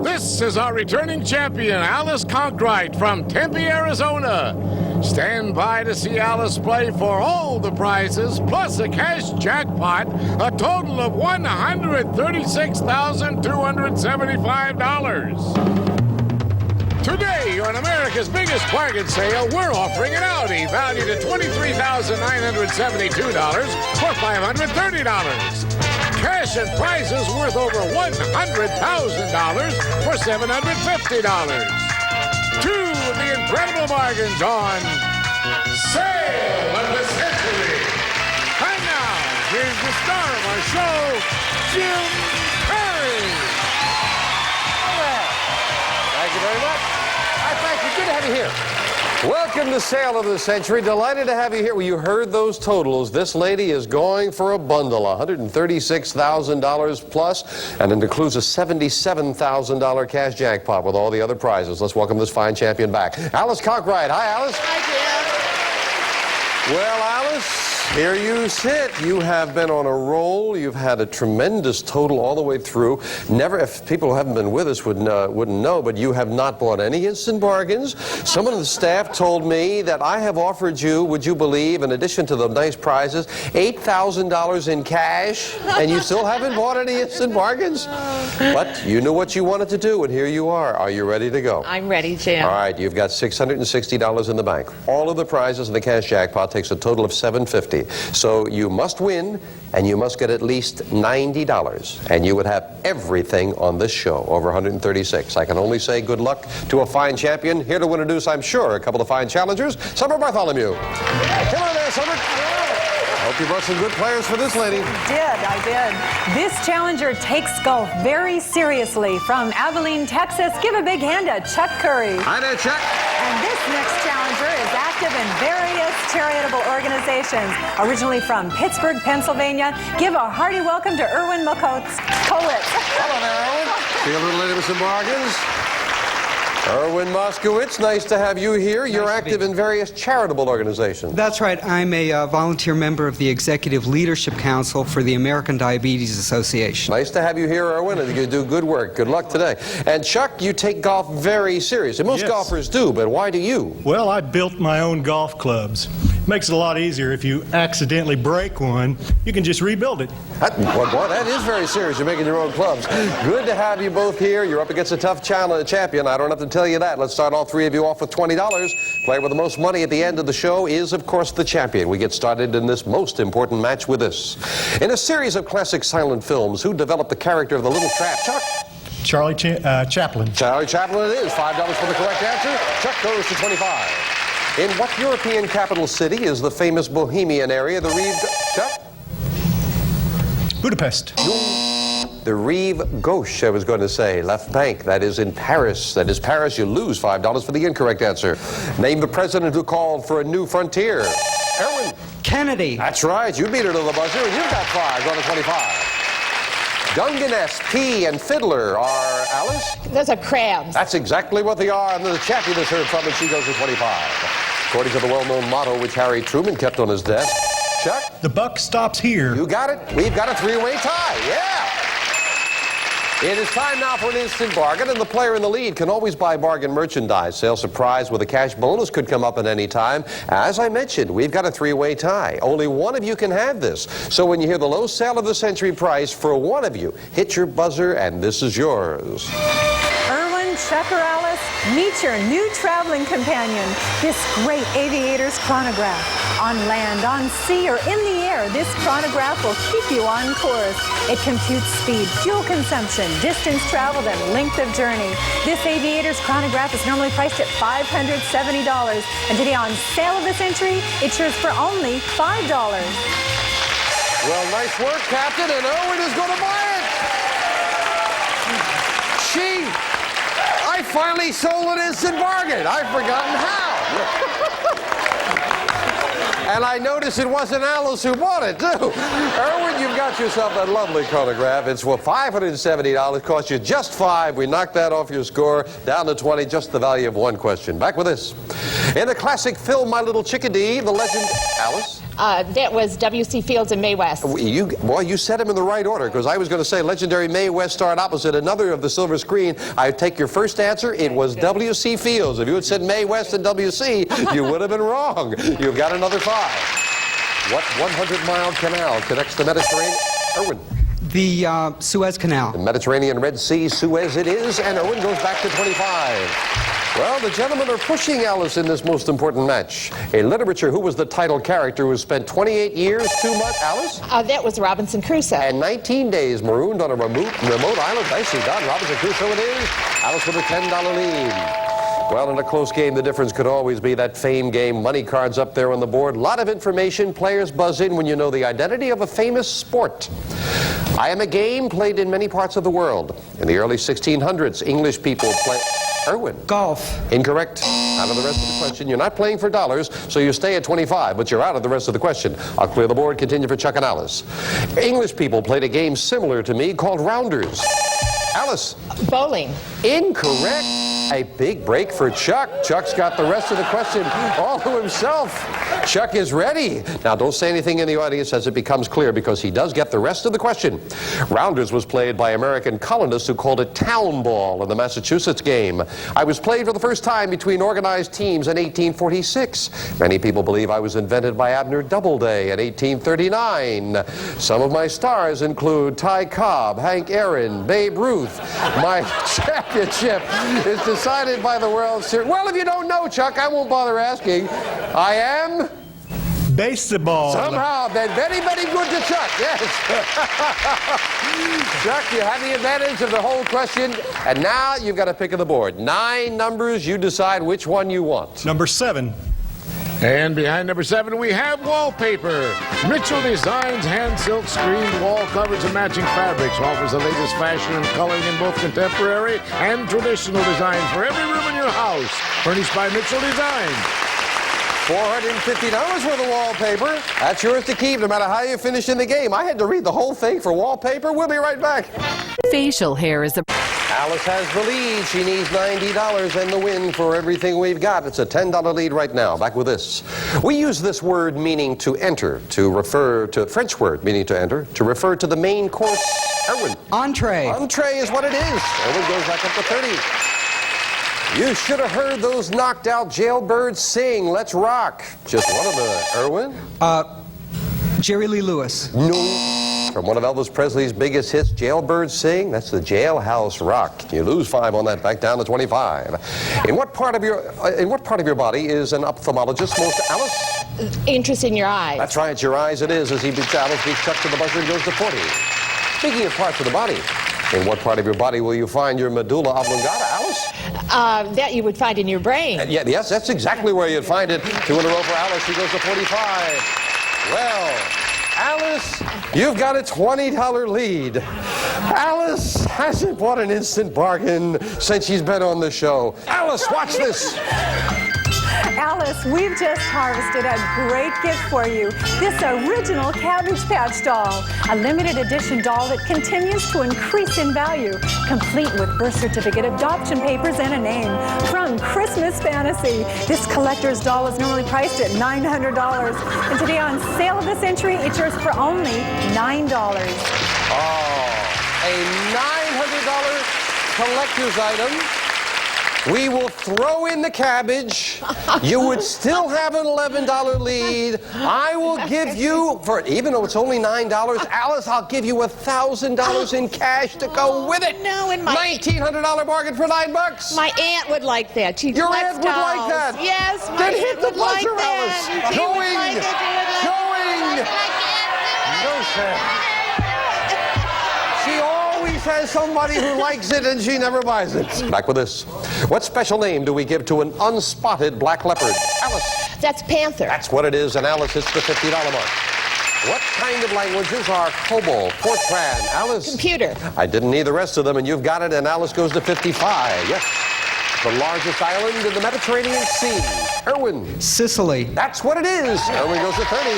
This is our returning champion, Alice Conkright from Tempe, Arizona. Stand by to see Alice play for all the prizes, plus a cash jackpot, a total of $136,275. Today, on America's biggest bargain sale, we're offering an Audi valued at $23,972 for $530. Cash and prizes worth over $100,000 for $750. Two of the incredible bargains on Sale of the Century. And now, here's the star of our show, Jim Perry. Thank you very much. Thank you. Good to have you here. Welcome to Sale of the Century. Delighted to have you here. Well, you heard those totals. This lady is going for a bundle, $136,000 plus, and it includes a $77,000 cash jackpot with all the other prizes. Let's welcome this fine champion back. Alice Conkright. Hi, Alice. Hi, Jim. Well, Alice, here you sit. You have been on a roll. You've had a tremendous total all the way through. Never, if people who haven't been with us wouldn't know, but you have not bought any instant bargains. Some of the staff told me that I have offered you, would you believe, in addition to the nice prizes, $8,000 in cash, and you still haven't bought any instant bargains? But you knew what you wanted to do, and here you are. Are you ready to go? I'm ready, Jim. All right, you've got $660 in the bank. All of the prizes in the cash jackpot takes a total of $750. So you must win, and you must get at least $90. And you would have everything on this show, over 136. I can only say good luck to a fine champion. Here to introduce, I'm sure, a couple of fine challengers. Summer Bartholomew. Come on there, Summer. I hope you brought some good players for this lady. I did. This challenger takes golf very seriously. From Abilene, Texas, give a big hand to Chuck Curry. Hi there, Chuck. And this next challenger is active in various charitable organizations. Originally from Pittsburgh, Pennsylvania, give a hearty welcome to Erwin Makowitz. Hello there, Erwin. See a little lady with some bargains. Erwin Moskowitz, nice to have you here. You're active in various charitable organizations. That's right. I'm a volunteer member of the Executive Leadership Council for the American Diabetes Association. Nice to have you here, Erwin, and you do good work. Good luck today. And Chuck, you take golf very seriously. Most golfers do, but why do you? Well, I built my own golf clubs. It makes it a lot easier. If you accidentally break one, you can just rebuild it. That is very serious. You're making your own clubs. Good to have you both here. You're up against a tough champion. I don't have to tell you that. Let's start all three of you off with $20. Player with the most money at the end of the show is, of course, the champion. We get started in this most important match with this. In a series of classic silent films, who developed the character of the little trap? Chuck? Charlie Chaplin. Charlie Chaplin it is. $5 for the correct answer. Chuck goes to 25. In what European capital city is the famous Bohemian area, the Rive... Chuck? Budapest. The Rive Gauche, I was going to say. Left bank. That is in Paris. That is Paris. You lose $5 for the incorrect answer. Name the president who called for a new frontier. Erwin. Kennedy. That's right. You beat her to the buzzer, and you've got $5. Going to 25. Dungeness, Pea, and Fiddler are, Alice? Those are crabs. That's exactly what they are, and the champion is heard from, and she goes to 25. According to the well-known motto which Harry Truman kept on his desk. Chuck? The buck stops here. You got it. We've got a three-way tie. Yeah. It is time now for an instant bargain, and the player in the lead can always buy bargain merchandise. Sale surprise with a cash bonus could come up at any time. As I mentioned, we've got a three-way tie. Only one of you can have this. So when you hear the low Sale of the Century price for one of you, hit your buzzer, and this is yours. Erwin, Chuck, or Alice, meet your new traveling companion, this great aviator's chronograph. On land, on sea, or in the air, this chronograph will keep you on course. It computes speed, fuel consumption, distance traveled, and length of journey. This aviator's chronograph is normally priced at $570. And today on Sale of the Century, it's yours for only $5. Well, nice work, Captain, and Erwin is going to buy it. I finally sold an instant bargain. I've forgotten how. And I noticed it wasn't Alice who bought it, too. Erwin, you've got yourself that lovely chronograph. It's for $570. Cost you just $5. We knocked that off your score. Down to 20, just the value of one question. Back with this. In the classic film, My Little Chickadee, the legend... Alice? That was W.C. Fields and Mae West. You said them in the right order, because I was going to say legendary Mae West starred opposite another of the silver screen. I take your first answer. It was W.C. Fields. If you had said Mae West and W.C., you would have been wrong. You've got another 5. What 100-mile canal connects the Mediterranean? Erwin. The Suez Canal. The Mediterranean Red Sea, Suez it is, and Erwin goes back to 25. Well, the gentlemen are pushing Alice in this most important match. In literature, who was the title character who spent 28 years, 2 months? Alice? That was Robinson Crusoe. And 19 days marooned on a remote island. Nicely done. Robinson Crusoe it is. Alice with a $10 lead. Well, in a close game, the difference could always be that fame game. Money cards up there on the board. A lot of information. Players buzz in when you know the identity of a famous sport. I am a game played in many parts of the world. In the early 1600s, English people played... Erwin. Golf. Incorrect. Out of the rest of the question. You're not playing for dollars, so you stay at 25, but you're out of the rest of the question. I'll clear the board. Continue for Chuck and Alice. English people played a game similar to me called rounders. Alice. Bowling. Incorrect. A big break for Chuck. Chuck's got the rest of the question all to himself. Chuck is ready. Now, don't say anything in the audience as it becomes clear, because he does get the rest of the question. Rounders was played by American colonists who called it town ball in the Massachusetts game. I was played for the first time between organized teams in 1846. Many people believe I was invented by Abner Doubleday in 1839. Some of my stars include Ty Cobb, Hank Aaron, Babe Ruth. My championship is decided by the World Series. Well, if you don't know, Chuck, I won't bother asking. I am... Baseball. Somehow, been very, very good to Chuck, yes. Chuck, you have the advantage of the whole question, and now you've got to pick of the board. 9 numbers, you decide which one you want. Number 7. And behind number 7, we have wallpaper. Mitchell Designs hand silk screened wall covers and matching fabrics. Offers the latest fashion and coloring in both contemporary and traditional design for every room in your house. Furnished by Mitchell Designs. $450 worth of wallpaper. That's yours to keep no matter how you finish in the game. I had to read the whole thing for wallpaper. We'll be right back. Facial hair is a... Alice has the lead. She needs $90 and the win for everything we've got. It's a $10 lead right now. Back with this. We use this word meaning to enter, to refer to French word meaning to enter, to refer to the main course. Erwin. Entree. Entree is what it is. Erwin goes back up to 30. You should have heard those knocked out jailbirds sing. Let's rock. Just one of the, Erwin? Jerry Lee Lewis. No. From one of Elvis Presley's biggest hits, Jailbirds Sing. That's the Jailhouse Rock. You lose 5 on that, back down to 25. In what part of your body is an ophthalmologist most, Alice? Interest in your eyes. That's right, it's your eyes it is, as he beats Alice, beats Chuck to the buzzer and goes to 40. Speaking of parts of the body, in what part of your body will you find your medulla oblongata, Alice? That you would find in your brain. Yes, that's exactly where you'd find it. 2 in a row for Alice. She goes to 45. Well, Alice, you've got a $20 lead. Alice hasn't bought an instant bargain since she's been on the show. Alice, watch this. Alice, we've just harvested a great gift for you. This original Cabbage Patch doll. A limited edition doll that continues to increase in value. Complete with birth certificate, adoption papers, and a name. From Christmas Fantasy. This collector's doll is normally priced at $900. And today on sale of the century, it's yours for only $9. Oh, a $900 collector's item. We will throw in the cabbage. You would still have an $11 lead. I will give you, for even though it's only $9, Alice, I'll give you $1,000 in cash to go with it. No, and my $1,900 bargain for $9. My aunt would like that. She Your collects aunt would dolls. like that. Yes, my Then aunt hit the would like buzzer, that. Alice. She would Going. like it. She would like it. No, sir. She always has somebody who likes it and she never buys it. Back with this. What special name do we give to an unspotted black leopard? Alice. That's Panther. That's what it is, and Alice hits the $50 mark. What kind of languages are COBOL, Fortran, Alice? Computer. I didn't need the rest of them, and you've got it, and Alice goes to 55. Yes. The largest island in the Mediterranean Sea. Erwin. Sicily. That's what it is. Erwin goes to 30.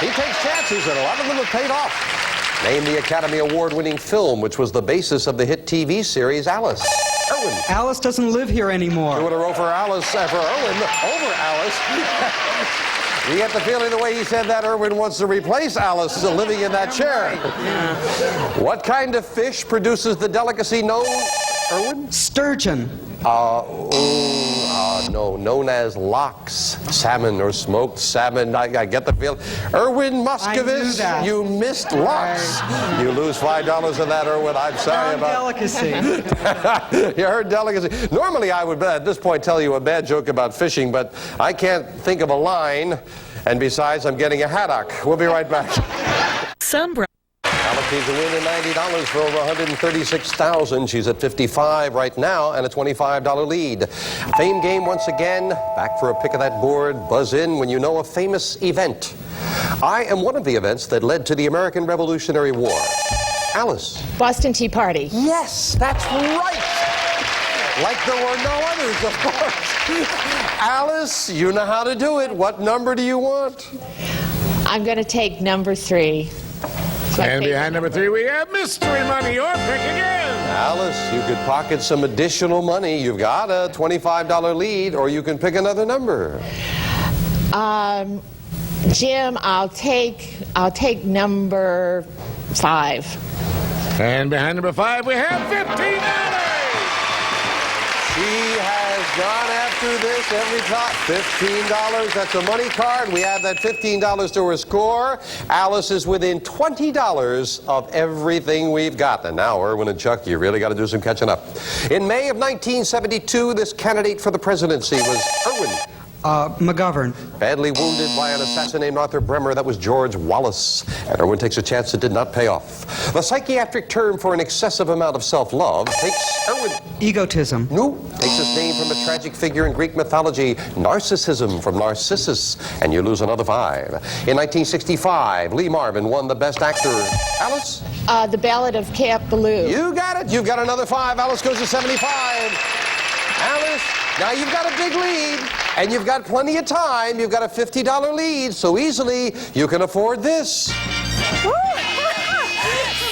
He takes chances, and a lot of them have paid off. Name the Academy Award-winning film, which was the basis of the hit TV series Alice. Erwin. Alice doesn't live here anymore. 2 in a row for Alice, for Erwin, over Alice. You get the feeling the way he said that Erwin wants to replace Alice living in that chair. What kind of fish produces the delicacy known, Erwin? Sturgeon. No, known as lox. Salmon or smoked salmon. I get the feeling. Erwin Muscovitz, you missed lox. You lose $5 on that, Erwin. I'm sorry about Delicacy. You heard delicacy. Normally I would at this point tell you a bad joke about fishing, but I can't think of a line. And besides, I'm getting a haddock. We'll be right back. Sunbrown. Alice needs a win in $90 for over $136,000. She's at 55 right now and a $25 lead. Fame game once again. Back for a pick of that board. Buzz in when you know a famous event. I am one of the events that led to the American Revolutionary War. Alice. Boston Tea Party. Yes, that's right. Like there were no others, of course. Alice, you know how to do it. What number do you want? I'm going to take number 3. And behind number 3, we have mystery money. Your pick again. Alice, you could pocket some additional money. You've got a $25 lead, or you can pick another number. Jim, I'll take number 5. And behind number 5, we have $15. She has gone after this every time. $15, that's a money card. We add that $15 to her score. Alice is within $20 of everything we've got. And now, Erwin and Chuck, you really got to do some catching up. In May of 1972, this candidate for the presidency was Erwin. McGovern. Badly wounded by an assassin named Arthur Bremer. That was George Wallace. And Erwin takes a chance that did not pay off. The psychiatric term for an excessive amount of self-love takes Erwin. Egotism. No. Takes its name from a tragic figure in Greek mythology, Narcissism, from Narcissus. And you lose another 5. In 1965, Lee Marvin won the Best Actor. Alice? The Ballad of Camp Ballou. You got it. You've got another 5. Alice goes to 75. Alice, now you've got a big lead, and you've got plenty of time. You've got a $50 lead, so easily you can afford this.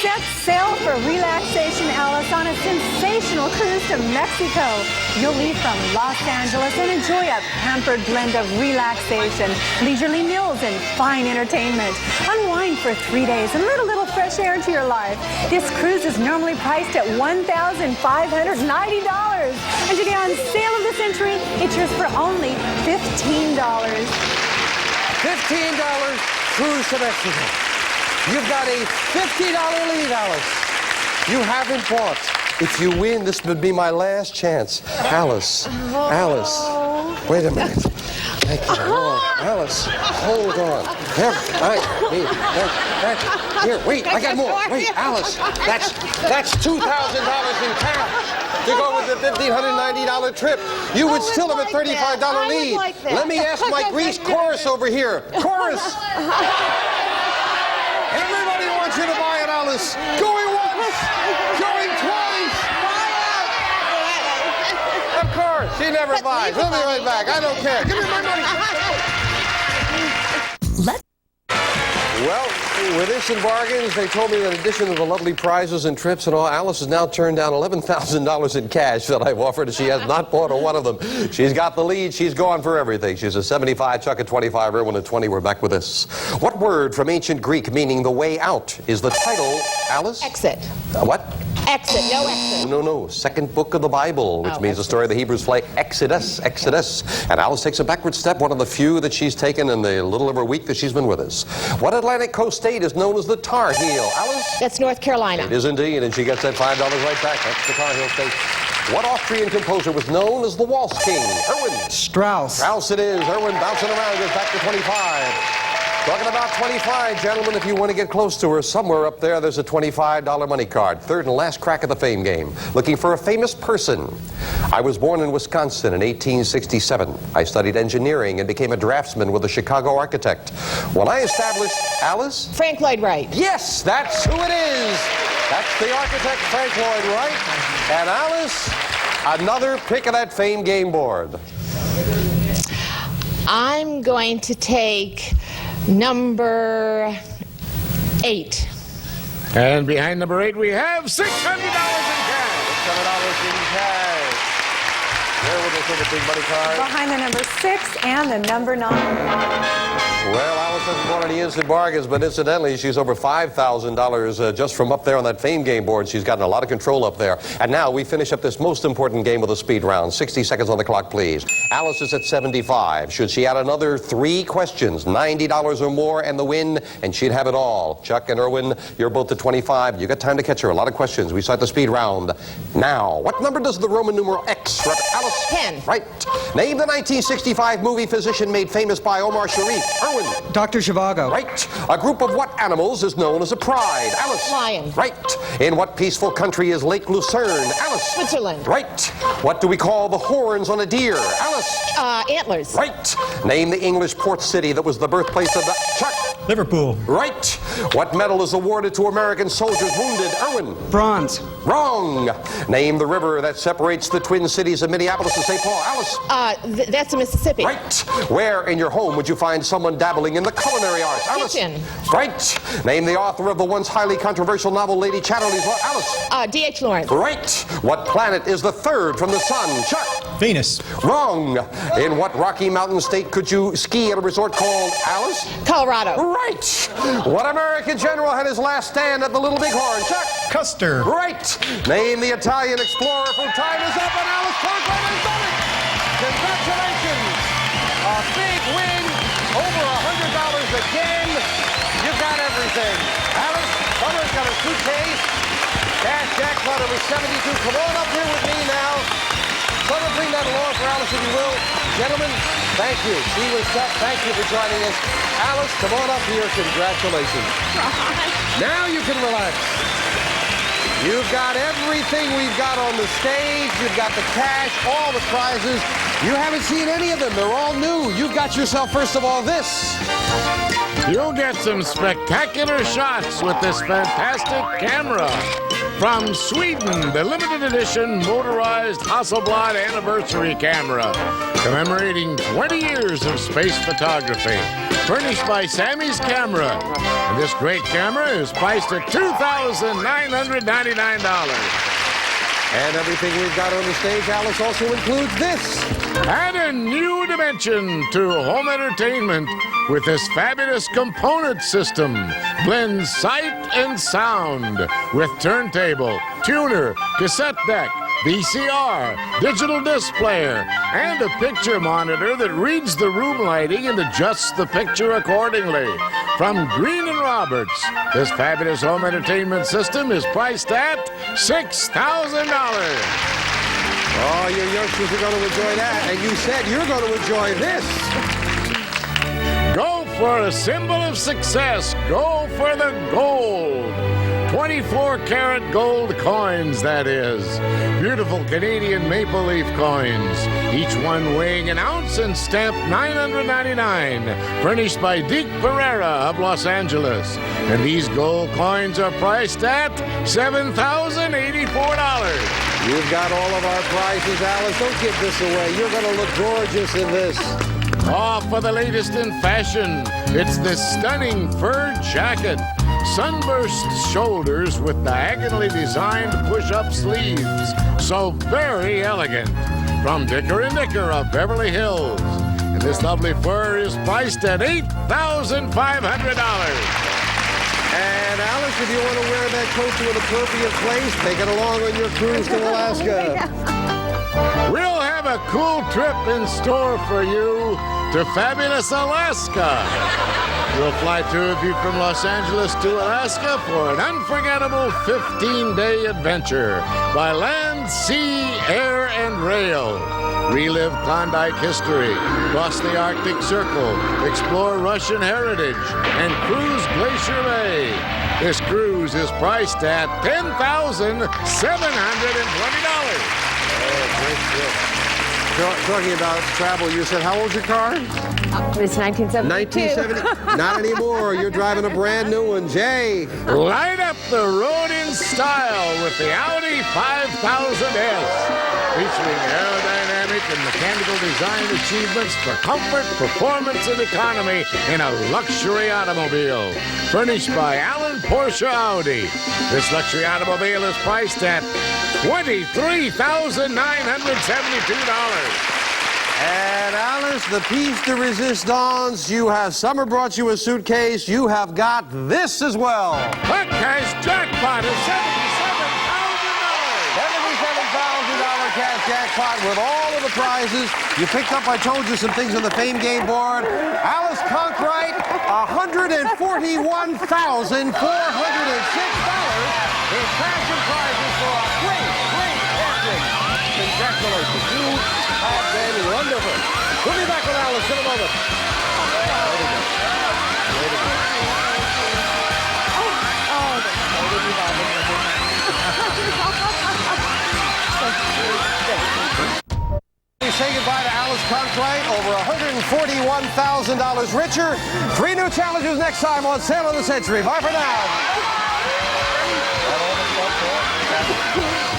Set sail for relaxation, Alice, on a sensational cruise to Mexico. You'll leave from Los Angeles and enjoy a pampered blend of relaxation, leisurely meals, and fine entertainment. Unwind for 3 days and let a little fresh air into your life. This cruise is normally priced at $1,590. And today on Sale of the Century, it's yours for only $15. $15 cruise to Mexico. You've got a $50 lead, Alice. You haven't bought. If you win, this would be my last chance. Alice, Alice, wait a minute. Alice, hold on. Here, wait, I got more. Wait, Alice, that's $2,000 in cash to go with the $1,590 trip. You would still have a $35 lead. Let me ask my Grease chorus over here. Chorus! Everybody wants you to buy it, Alice. Going once, going twice. Of course, she never buys. We'll be right back. I don't care. Give me my money. Well, with this and bargains, they told me that in addition to the lovely prizes and trips and all, Alice has now turned down $11,000 in cash that I've offered, and she has not bought a one of them. She's got the lead. She's gone for everything. She's a 75, Chuck at 25, Erwin at 20. We're back with this. What word from ancient Greek meaning the way out is the title, Alice? Exit. What? Exit. No exit. No. Second book of the Bible, which means the story of the Hebrews play Exodus. And Alice takes a backward step, one of the few that she's taken in the little over a week that she's been with us. What Atlantic coast state is known as the Tar Heel? Alice? That's North Carolina. It is indeed, and she gets that $5 right back. That's the Tar Heel state. What Austrian composer was known as the Waltz King? Erwin? Strauss. Strauss it is. Erwin bouncing around, goes back to 25. Talking about 25, gentlemen, if you want to get close to her, somewhere up there, there's a $25 money card. Third and last crack at the fame game. Looking for a famous person. I was born in Wisconsin in 1867. I studied engineering and became a draftsman with a Chicago architect. When I established Alice? Frank Lloyd Wright. Yes, that's who it is. That's the architect, Frank Lloyd Wright. And Alice, another pick of that fame game board. I'm going to take number 8. And behind number 8, we have $600 in cash. $600 in cash. There with Alice with a big money card? Behind the number 6 and the number 9. Well, Alice hasn't bought any instant bargains, but incidentally, she's over $5,000 just from up there on that fame game board. She's gotten a lot of control up there. And now we finish up this most important game of the speed round. 60 seconds on the clock, please. Alice is at 75. Should she add another 3 questions, $90 or more, and the win, and she'd have it all. Chuck and Irwin, you're both at 25. You got time to catch her. A lot of questions. We start the speed round now. What number does the Roman numeral X represent? Alice? 10. Right. Name the 1965 movie physician made famous by Omar Sharif. Irwin. Dr. Zhivago. Right. A group of what animals is known as a pride? Alice. Lion. Right. In what peaceful country is Lake Lucerne? Alice. Switzerland. Right. What do we call the horns on a deer? Alice. Antlers. Right. Name the English port city that was the birthplace of the... Chuck. Liverpool. Right. What medal is awarded to American soldiers wounded? Irwin. Bronze. Wrong. Name the river that separates the twin cities of Minneapolis and St. Paul. Alice. That's the Mississippi. Right. Where in your home would you find someone dabbling in the culinary arts? Alice. Kitchen. Right. Name the author of the once highly controversial novel Lady Chatterley's Law. Alice. D.H. Lawrence. Right. What planet is the third from the sun? Chuck. Venus. Wrong. In what Rocky Mountain state could you ski at a resort called Alice? Colorado. Right. What American general had his last stand at the Little Bighorn? Chuck. Custer. Right. Name the Italian explorer from Time is Up, and Alice Parkland has done it. Congratulations. A big win. Over $100 again. You got everything. Alice, Summer's got a suitcase. Cash jackpot over 72. Come on up here with me now. Summer, bring that along for Alice if you will. Gentlemen, thank you. She was set. Thank you for joining us. Alice, come on up here. Congratulations. Now you can relax. You've got everything we've got on the stage. You've got the cash, all the prizes. You haven't seen any of them. They're all new. You've got yourself, first of all, this. You'll get some spectacular shots with this fantastic camera. From Sweden, the limited edition motorized Hasselblad anniversary camera, commemorating 20 years of space photography, furnished by Sammy's Camera. And this great camera is priced at $2,999. And everything we've got on the stage, Alice, also includes this. Add a new dimension to home entertainment with this fabulous component system. Blends sight and sound with turntable, tuner, cassette deck, VCR, digital disc player, and a picture monitor that reads the room lighting and adjusts the picture accordingly. From Green & Roberts, this fabulous home entertainment system is priced at $6,000. Oh, your youngsters are going to enjoy that. And you said you're going to enjoy this. Go for a symbol of success. Go for the gold. 24-karat gold coins, that is. Beautiful Canadian maple leaf coins. Each one weighing an ounce and stamped $999. Furnished by Deke Pereira of Los Angeles. And these gold coins are priced at $7,084. You've got all of our prizes, Alice. Don't give this away. You're going to look gorgeous in this. Oh, for the latest in fashion, it's this stunning fur jacket. Sunburst shoulders with diagonally designed push-up sleeves. So very elegant. From Dicker & Dicker of Beverly Hills. And this lovely fur is priced at $8,500. And Alice, if you want to wear that coat to an appropriate place, take it along on your cruise to Alaska. We'll have a cool trip in store for you to fabulous Alaska. We'll fly 2 of you from Los Angeles to Alaska for an unforgettable 15-day adventure by land, sea, air, and rail. Relive Klondike history, cross the Arctic Circle, explore Russian heritage, and cruise Glacier Bay. This cruise is priced at $10,720. Oh, great trip. Talking about travel, you said, how old's your car? It's 1972. 1970? Not anymore. You're driving a brand new one. Jay. Light up the road in style with the Audi 5000S. Featuring aerodynamic and mechanical design achievements for comfort, performance, and economy in a luxury automobile. Furnished by Alan Porsche Audi. This luxury automobile is priced at $23,972. And Alice, the piece de resistance, you have Summer brought you a suitcase. You have got this as well. The cash jackpot is $77,000. $77,000 cash jackpot with all of the prizes. You picked up, I told you, some things on the Fame Game board. Alice Conkright, $141,406 in cash and prizes for a great ending. Congratulations. You have been wonderful. We'll be back with Alice in a moment. We say goodbye to Alice Conkright, over $141,000 richer. 3 new challenges next time on Sale of the Century. Bye for now.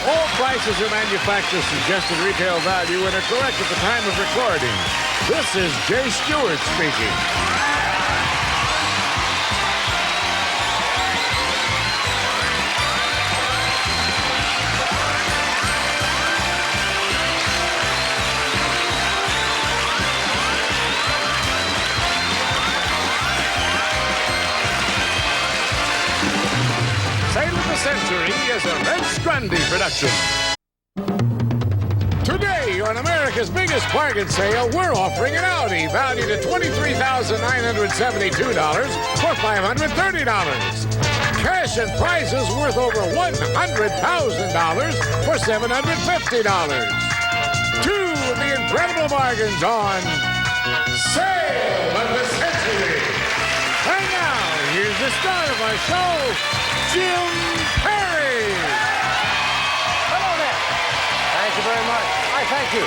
All prices are manufacturer suggested retail value and are correct at the time of recording. This is Jay Stewart speaking. Sale of the Century is a Red Strandy production. Today, on America's biggest bargain sale, we're offering an Audi valued at $23,972 for $530. Cash and prizes worth over $100,000 for $750. 2 of the incredible bargains on Sale of the Century. And now, here's the star of our show, Jim Perry. Hello there. Thank you very much. Thank you.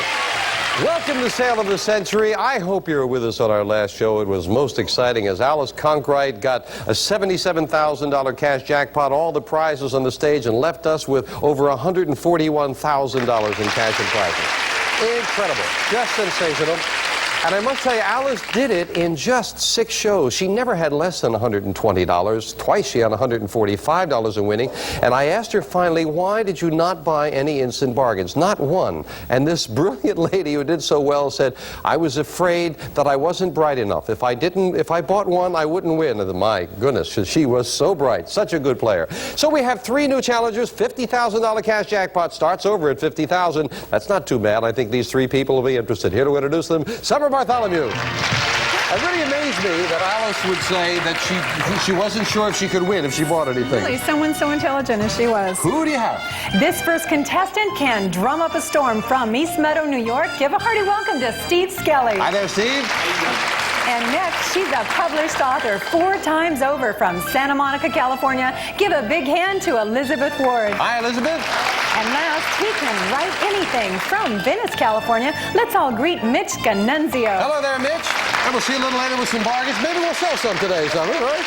Welcome to Sale of the Century. I hope you were with us on our last show. It was most exciting as Alice Conkright got a $77,000 cash jackpot, all the prizes on the stage, and left us with over $141,000 in cash and prizes. Incredible. Just sensational. And I must tell you, Alice did it in just 6 shows. She never had less than $120. Twice she had $145 in winning. And I asked her finally, why did you not buy any instant bargains? Not one. And this brilliant lady who did so well said, I was afraid that I wasn't bright enough. If I bought one, I wouldn't win. And my goodness, she was so bright. Such a good player. So we have 3 new challengers. $50,000 cash jackpot starts over at $50,000. That's not too bad. I think these 3 people will be interested. Here to introduce them, Summer Bartholomew. It really amazed me that Alice would say that she wasn't sure if she could win if she bought anything. Really, someone so intelligent as she was. Who do you have? This first contestant can drum up a storm from East Meadow, New York. Give a hearty welcome to Steve Skelly. Hi there, Steve. And next, she's a published author 4 times over from Santa Monica, California. Give a big hand to Elizabeth Ward. Hi, Elizabeth. And last, he can write anything from Venice, California. Let's all greet Mitch Ganunzio. Hello there, Mitch. And we'll see you a little later with some bargains. Maybe we'll sell some today, Summer, right?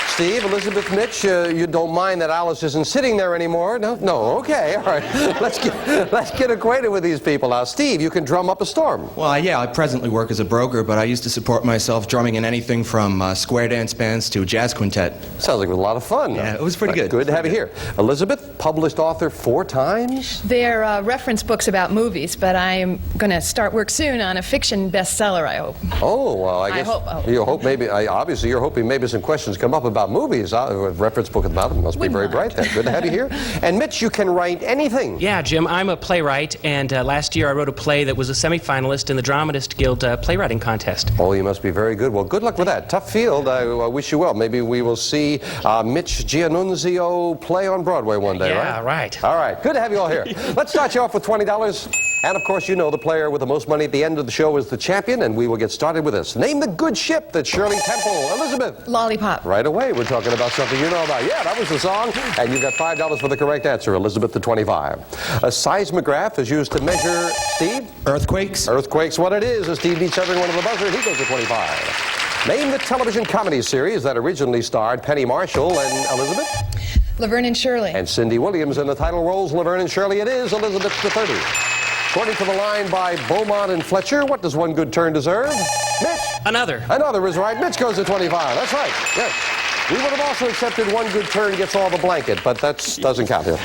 Steve, Elizabeth, Mitch, you don't mind that Alice isn't sitting there anymore? No? No, okay, all right. Let's get acquainted with these people now. Steve, you can drum up a storm. Well, yeah, I presently work as a broker, but I used to support myself drumming in anything from square dance bands to a jazz quintet. Sounds like it was a lot of fun. Yeah, it was pretty good. Good to have you here. Elizabeth, published author 4 times? They're reference books about movies, but I'm going to start work soon on a fiction bestseller, I hope. Oh, well, I guess you hope maybe, obviously you're hoping maybe some questions come up about movies. A reference book about them must be very bright then. Good to have you here. And Mitch, you can write anything. Yeah, Jim, I'm a playwright, and last year I wrote a play that was a semifinalist in the Dramatist Guild playwriting contest. Oh, you must be very good. Well, good luck with that. Tough field. I wish you well. Maybe we will see Mitch Giannunzio play on Broadway one day, right? Yeah, right. All right. Good to have you all here. Let's start you off with $20. And, of course, you know the player with the most money at the end of the show is the champion, and we will get started with this. Name the good ship that Shirley Temple. Elizabeth. Lollipop. Right away. We're talking about something you know about. Yeah, that was the song. And you got $5 for the correct answer. Elizabeth to 25. A seismograph is used to measure, Steve? Earthquakes. Earthquakes, what it is. As Steve beats everyone on the buzzer, he goes to 25. Name the television comedy series that originally starred Penny Marshall and Elizabeth? Laverne and Shirley. And Cindy Williams in the title roles. Laverne and Shirley it is. Elizabeth to 30. According to the line by Beaumont and Fletcher, what does one good turn deserve? Mitch? Another. Another is right. Mitch goes to 25. That's right. Yes. We would have also accepted one good turn gets all the blanket, but that doesn't count here.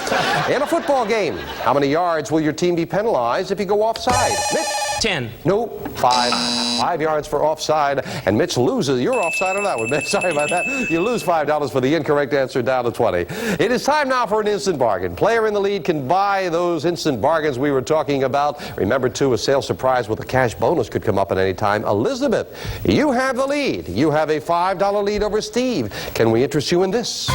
In a football game, how many yards will your team be penalized if you go offside? Mitch? 10. No, 5. 5 yards for offside, and Mitch loses. You're offside on that one, Mitch. Sorry about that. You lose $5 for the incorrect answer, down to 20. It is time now for an instant bargain. Player in the lead can buy those instant bargains we were talking about. Remember, too, a sales surprise with a cash bonus could come up at any time. Elizabeth, you have the lead. You have a $5 lead over Steve. Can we interest you in this?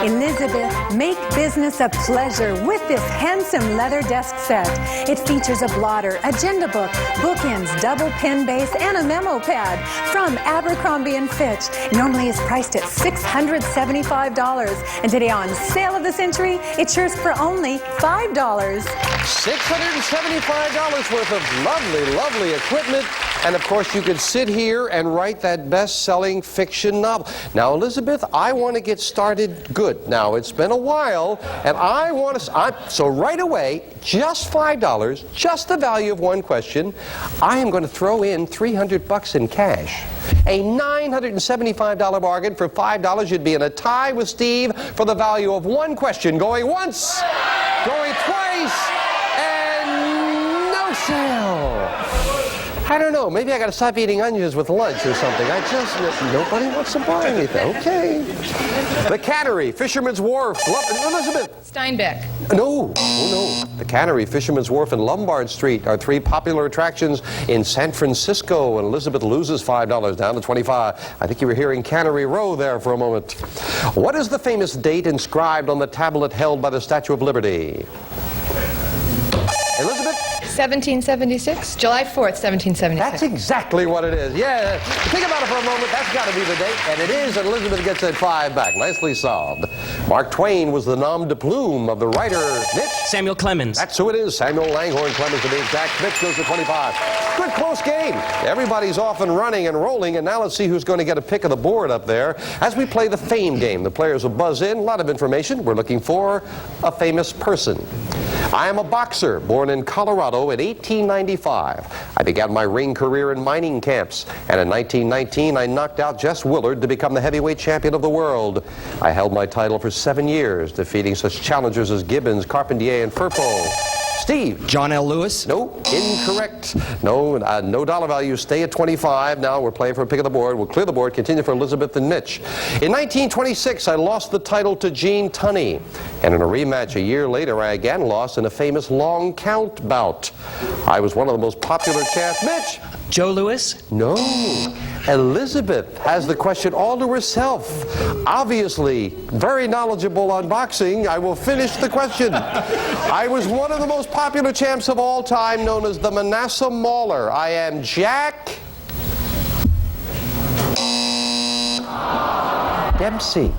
Elizabeth, make business a pleasure with this handsome leather desk set. It features a blotter, agenda book, bookends, double pen base, and a memo pad from Abercrombie & Fitch. Normally is priced at $675, and today on Sale of the Century, it's yours for only $5. $675 worth of lovely, lovely equipment. And of course, you could sit here and write that best-selling fiction novel. Now, Elizabeth, I want to get started good. Now, it's been a while, and I want to... So right away, just $5, just the value of one question, I am going to throw in $300 in cash. A $975 bargain for $5. You'd be in a tie with Steve for the value of one question. Going once, going twice, and no sale. I don't know. Maybe I got to stop eating onions with lunch or something. Nobody wants to buy anything. Okay. The Cannery, Fisherman's Wharf, Elizabeth. Steinbeck. No. Oh, no. The Cannery, Fisherman's Wharf, and Lombard Street are 3 popular attractions in San Francisco, and Elizabeth loses $5 down to 25. I think you were hearing Cannery Row there for a moment. What is the famous date inscribed on the tablet held by the Statue of Liberty? Elizabeth? 1776? July 4th, 1776. That's exactly what it is. Yeah. Think about it for a moment. That's got to be the date. And it is, and Elizabeth gets that 5 back. Nicely solved. Mark Twain was the nom de plume of the writer, Mitch? Samuel Clemens. That's who it is. Samuel Langhorne Clemens to be exact. Mitch goes to 25. Good close game. Everybody's off and running and rolling, and now let's see who's going to get a pick of the board up there as we play the fame game. The players will buzz in. A lot of information. We're looking for a famous person. I am a boxer born in Colorado in 1895. I began my ring career in mining camps, and in 1919 I knocked out Jess Willard to become the heavyweight champion of the world. I held my title for 7 years, defeating such challengers as Gibbons, Carpentier, and Firpo. Steve. John L. Lewis? No, incorrect. No, no dollar value. Stay at 25. Now we're playing for a pick of the board. We'll clear the board. Continue for Elizabeth and Mitch. In 1926, I lost the title to Gene Tunney. And in a rematch a year later, I again lost in a famous long count bout. I was one of the most popular champs. Mitch. Joe Louis? No. Elizabeth has the question all to herself. Obviously, very knowledgeable on boxing. I will finish the question. I was one of the most popular champs of all time, known as the Manasseh Mauler. I am Jack Dempsey.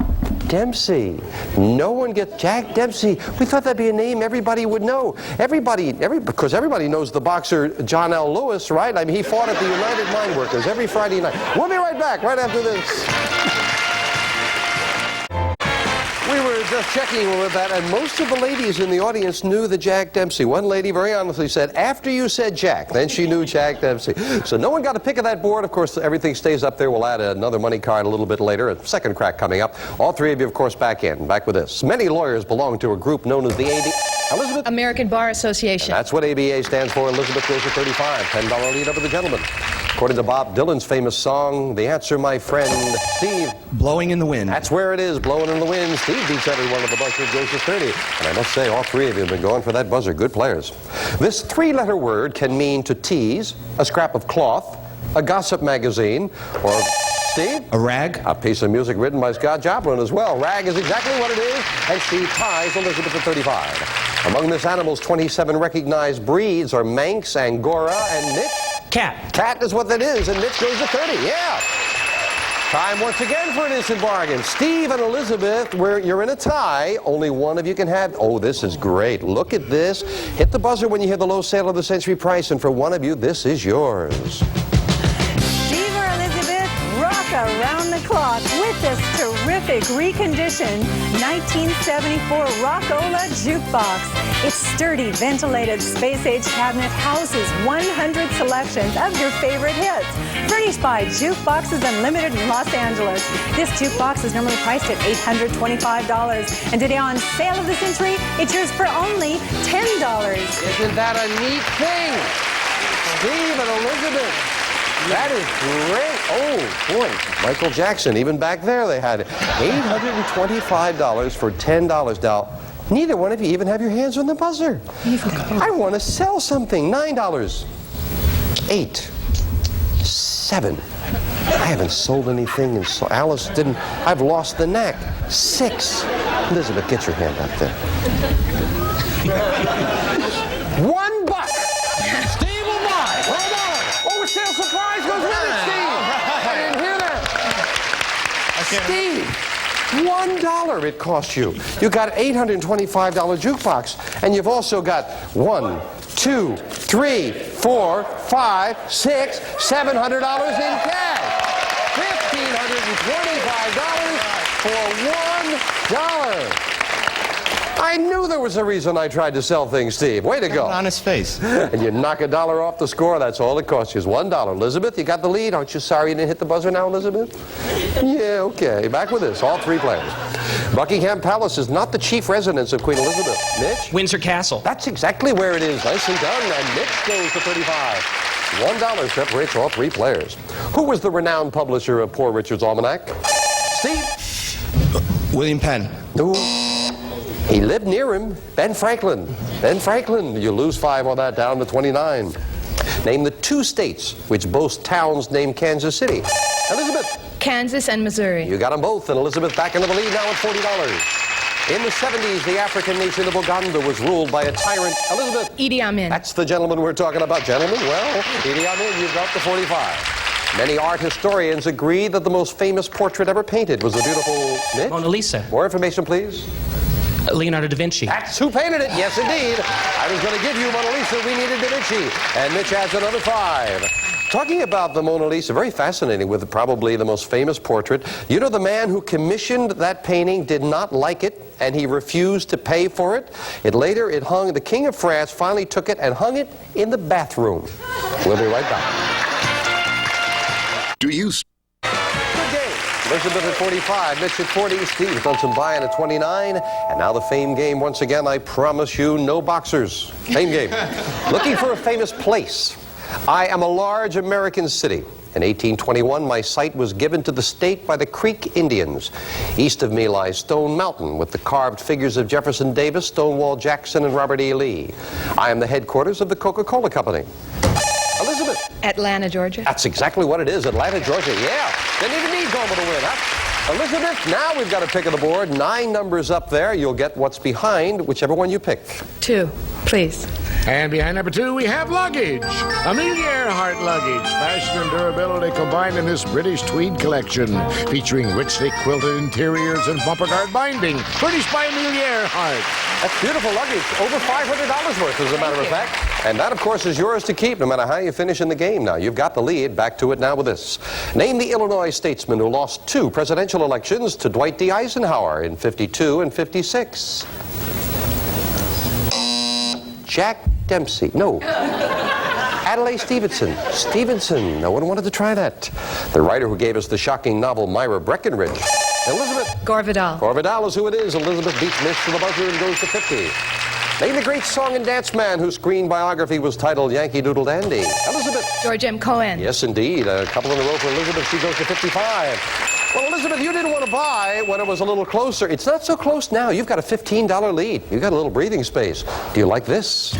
Dempsey. No one gets Jack Dempsey. We thought that'd be a name everybody would know. Because everybody knows the boxer John L. Lewis, right? I mean, he fought at the United Mine Workers every Friday night. We'll be right back right after this. We were just checking with that, and most of the ladies in the audience knew the Jack Dempsey. One lady very honestly said, after you said Jack, then she knew Jack Dempsey. So no one got a pick of that board. Of course, everything stays up there. We'll add another money card a little bit later. A second crack coming up. All 3 of you, of course, back with this. Many lawyers belong to a group known as the Elizabeth? American Bar Association. And that's what ABA stands for. Elizabeth goes to 35. $10 lead over the gentleman. According to Bob Dylan's famous song, the answer, my friend, Steve. Blowing in the wind. That's where it is, blowing in the wind. Steve beats every one of the Buzzr, goes to 30. And I must say, all 3 of you have been going for that buzzer. Good players. This 3-letter word can mean to tease, a scrap of cloth, a gossip magazine, or, Steve? A rag. A piece of music written by Scott Joplin as well. Rag is exactly what it is, and Steve ties Elizabeth at 35. Among this animal's 27 recognized breeds are Manx, Angora, and Mitch. Cat. Cat is what that is, and Mitch goes to 30. Yeah. Time once again for an instant bargain. Steve and Elizabeth, you're in a tie. Only one of you can have. Oh, this is great. Look at this. Hit the buzzer when you hear the low sale of the century price, and for one of you, this is yours. Steve or Elizabeth, rock around the clock. jukebox with this terrific reconditioned 1974 Rockola jukebox. Its sturdy, ventilated, space-age cabinet houses 100 selections of your favorite hits. Furnished by Jukeboxes Unlimited in Los Angeles. This jukebox is normally priced at $825. And today on Sale of the Century, it's yours for only $10. Isn't that a neat thing? Steve and Elizabeth. That is great. Oh, boy. Michael Jackson, even back there they had it. $825 for $10. Now, neither one of you even have your hands on the buzzer. I want to sell something. $9. 8. 7. I haven't sold anything, and so Alice didn't. I've lost the knack. 6. Elizabeth, get your hand up there. $1. Steve will buy. $1. Oh, a sale surprise goes with it, Steve. I didn't hear that. Steve, $1 it cost you. You got $825 jukebox, and you've also got 1, 2, 3, 4, 5, 6, $700 in cash. $1,525 for $1. I knew there was a reason I tried to sell things, Steve. Way to go. On his face. And you knock $1 off the score, that's all it costs you is $1. Elizabeth, you got the lead. Aren't you sorry you didn't hit the buzzer now, Elizabeth? Yeah, okay. Back with this, all 3 players. Buckingham Palace is not the chief residence of Queen Elizabeth. Mitch? Windsor Castle. That's exactly where it is. Nicely done. And Mitch goes to 35. $1 separates all 3 players. Who was the renowned publisher of Poor Richard's Almanac? Steve? William Penn. Ooh. He lived near him. Ben Franklin. Ben Franklin. You lose 5 on that, down to 29. Name the 2 states which boast towns named Kansas City. Elizabeth? Kansas and Missouri. You got them both, and Elizabeth back into the lead now at $40. In the 70s, the African nation of Uganda was ruled by a tyrant. Elizabeth? Idi Amin. That's the gentleman we're talking about. Gentlemen, well, Idi Amin, you've got the 45. Many art historians agree that the most famous portrait ever painted was the beautiful Mitch? Mona Lisa. More information, please. Leonardo da Vinci. That's who painted it. Yes, indeed. I was going to give you Mona Lisa. We needed Da Vinci. And Mitch adds another 5. Talking about the Mona Lisa, very fascinating, with probably the most famous portrait. You know, the man who commissioned that painting did not like it, and he refused to pay for it. It hung, the King of France finally took it and hung it in the bathroom. We'll be right back. Do you... Good game. Elizabeth at 45, Mitch at 40, Steve's done some buying at 29, and now the fame game once again. I promise you, no boxers. Fame game. Looking for a famous place. I am a large American city. In 1821, my site was given to the state by the Creek Indians. East of me lies Stone Mountain with the carved figures of Jefferson Davis, Stonewall Jackson, and Robert E. Lee. I am the headquarters of the Coca-Cola Company. Elizabeth? Atlanta, Georgia. That's exactly what it is, Atlanta, Georgia. Yeah, didn't even need Goma to win, huh? Elizabeth, now we've got a pick of the board. 9 numbers up there. You'll get what's behind whichever one you pick. 2, please. And behind number 2, we have luggage. Amelia Earhart luggage. Fashion and durability combined in this British tweed collection, featuring richly quilted interiors and bumper guard binding. Furnished by Amelia Earhart. That's beautiful luggage. Over $500 worth, as a matter of fact. And that, of course, is yours to keep, no matter how you finish in the game. Now, you've got the lead. Back to it now with this. Name the Illinois statesman who lost 2 presidential elections to Dwight D. Eisenhower in 52 and 56. Jack Dempsey. No. Adlai Stevenson. Stevenson. No one wanted to try that. The writer who gave us the shocking novel Myra Breckinridge. Elizabeth. Gore Vidal. Gore Vidal is who it is. Elizabeth beats Mitch to the buzzer and goes to 50. Name the great song and dance man whose screen biography was titled Yankee Doodle Dandy. Elizabeth. George M. Cohan. Yes, indeed. A couple in a row for Elizabeth. She goes to 55. Well, Elizabeth, you didn't want to buy when it was a little closer. It's not so close now. You've got a $15 lead. You've got a little breathing space. Do you like this?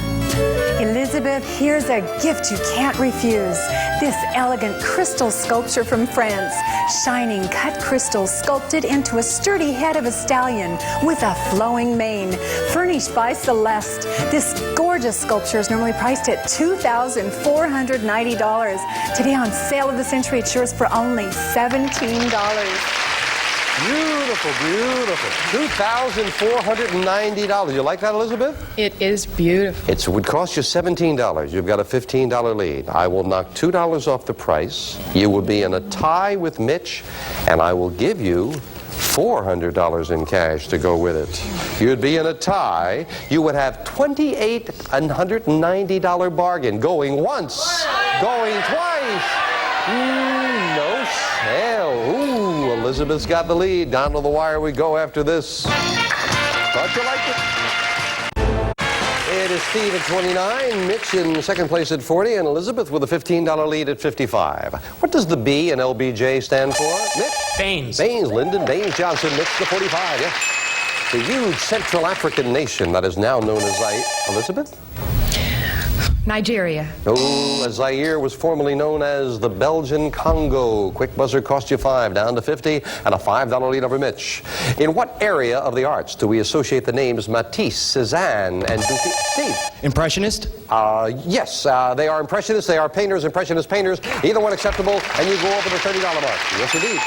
Elizabeth, here's a gift you can't refuse. This elegant crystal sculpture from France. Shining cut crystal sculpted into a sturdy head of a stallion with a flowing mane. Furnished by Celeste. This gorgeous sculpture is normally priced at $2,490. Today on Sale of the Century, it's yours for only $17. Beautiful, beautiful. $2,490. You like that, Elizabeth? It is beautiful. It would cost you $17. You've got a $15 lead. I will knock $2 off the price. You will be in a tie with Mitch, and I will give you $400 in cash to go with it. You'd be in a tie. You would have $2,890 bargain. Going once, going twice. No sale. Ooh, Elizabeth's got the lead. Down to the wire we go after this. Thought you liked it? It is Steve at 29, Mitch in second place at 40, and Elizabeth with a $15 lead at 55. What does the B in LBJ stand for? Mitch? Baines. Baines, Lyndon Baines Johnson, Mitch the 45, yes. The huge Central African nation that is now known as Elizabeth? Nigeria. Oh, Zaire was formerly known as the Belgian Congo. Quick buzzer cost you 5, down to 50, and a $5 lead over Mitch. In what area of the arts do we associate the names Matisse, Cézanne, and Duthy? Steve? Impressionist? Yes, they are impressionists, they are painters, impressionist painters. Either one acceptable, and you go over the $30 mark. Yes, indeed.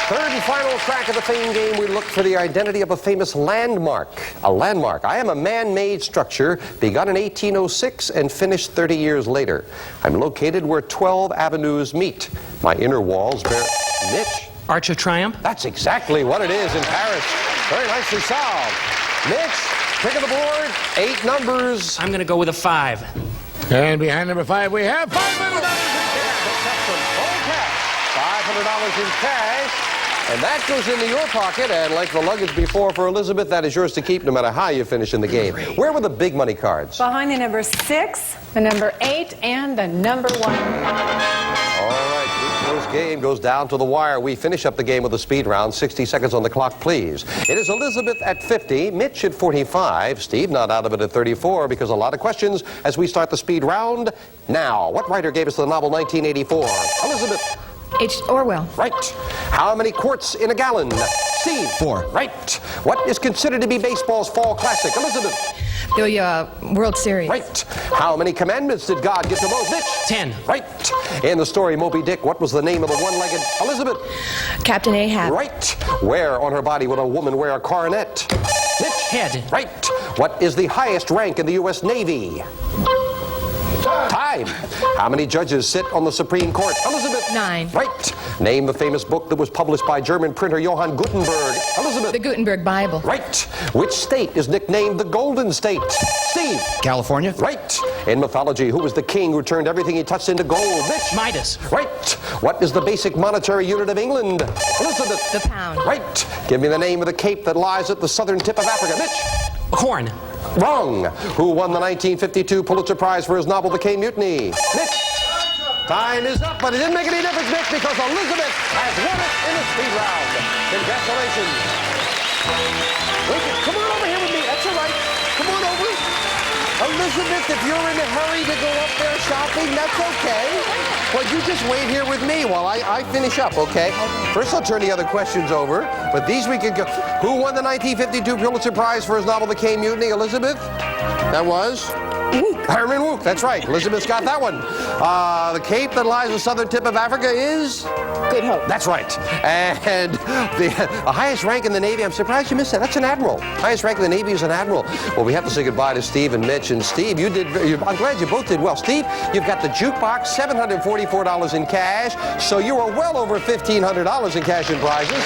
Third and final track of the fame game, we look for the identity of a famous landmark. A landmark. I am a man-made structure begun in 1806 and finished 30 years later. I'm located where 12 avenues meet. My inner walls bear... Mitch? Arch of Triumph? That's exactly what it is in Paris. Very nicely solved. Mitch, pick of the board, 8 numbers. I'm going to go with a 5. And behind number 5, we have $500 in $500 in cash. And that goes into your pocket, and like the luggage before for Elizabeth, that is yours to keep no matter how you finish in the game. Where were the big money cards? Behind the number 6, the number 8, and the number 1. All right, big close game goes down to the wire. We finish up the game with a speed round. 60 seconds on the clock, please. It is Elizabeth at 50, Mitch at 45, Steve not out of it at 34 because a lot of questions as we start the speed round now. What writer gave us the novel 1984? Elizabeth. H. Orwell. Right. How many quarts in a gallon? Steve. 4. Right. What is considered to be baseball's fall classic? Elizabeth. The World Series. Right. How many commandments did God give to Moses? Mitch. 10. Right. In the story Moby Dick, what was the name of the one-legged Elizabeth? Captain Ahab. Right. Where on her body would a woman wear a coronet? Mitch. Head. Right. What is the highest rank in the U.S. Navy? Time. How many judges sit on the Supreme Court? Elizabeth. 9. Right. Name the famous book that was published by German printer Johann Gutenberg. Elizabeth. The Gutenberg Bible. Right. Which state is nicknamed the Golden State? Steve. California? Right. In mythology, who was the king who turned everything he touched into gold? Mitch. Midas. Right. What is the basic monetary unit of England? Elizabeth. The pound. Right. Give me the name of the cape that lies at the southern tip of Africa. Mitch. Horn. Wrong. Who won the 1952 Pulitzer Prize for his novel The Caine Mutiny? Mitch. Time is up, but it didn't make any difference, Mitch, because Elizabeth has won it in the speed round. Congratulations. Come on over here with me. That's all right. Come on over. Elizabeth, if you're in a hurry to go up there shopping, that's okay. Well, you just wait here with me while I finish up, okay? First, I'll turn the other questions over, but these we could go. Who won the 1952 Pulitzer Prize for his novel The Caine Mutiny? Elizabeth? That was? Herman Wouk, that's right. Elizabeth's got that one. The cape that lies the southern tip of Africa is? Good Hope. That's right. And the highest rank in the Navy, I'm surprised you missed that. That's an admiral. Highest rank in the Navy is an admiral. Well, we have to say goodbye to Steve and Mitch. And Steve, I'm glad you both did well. Steve, you've got the jukebox, $744 in cash. So you are well over $1,500 in cash and prizes.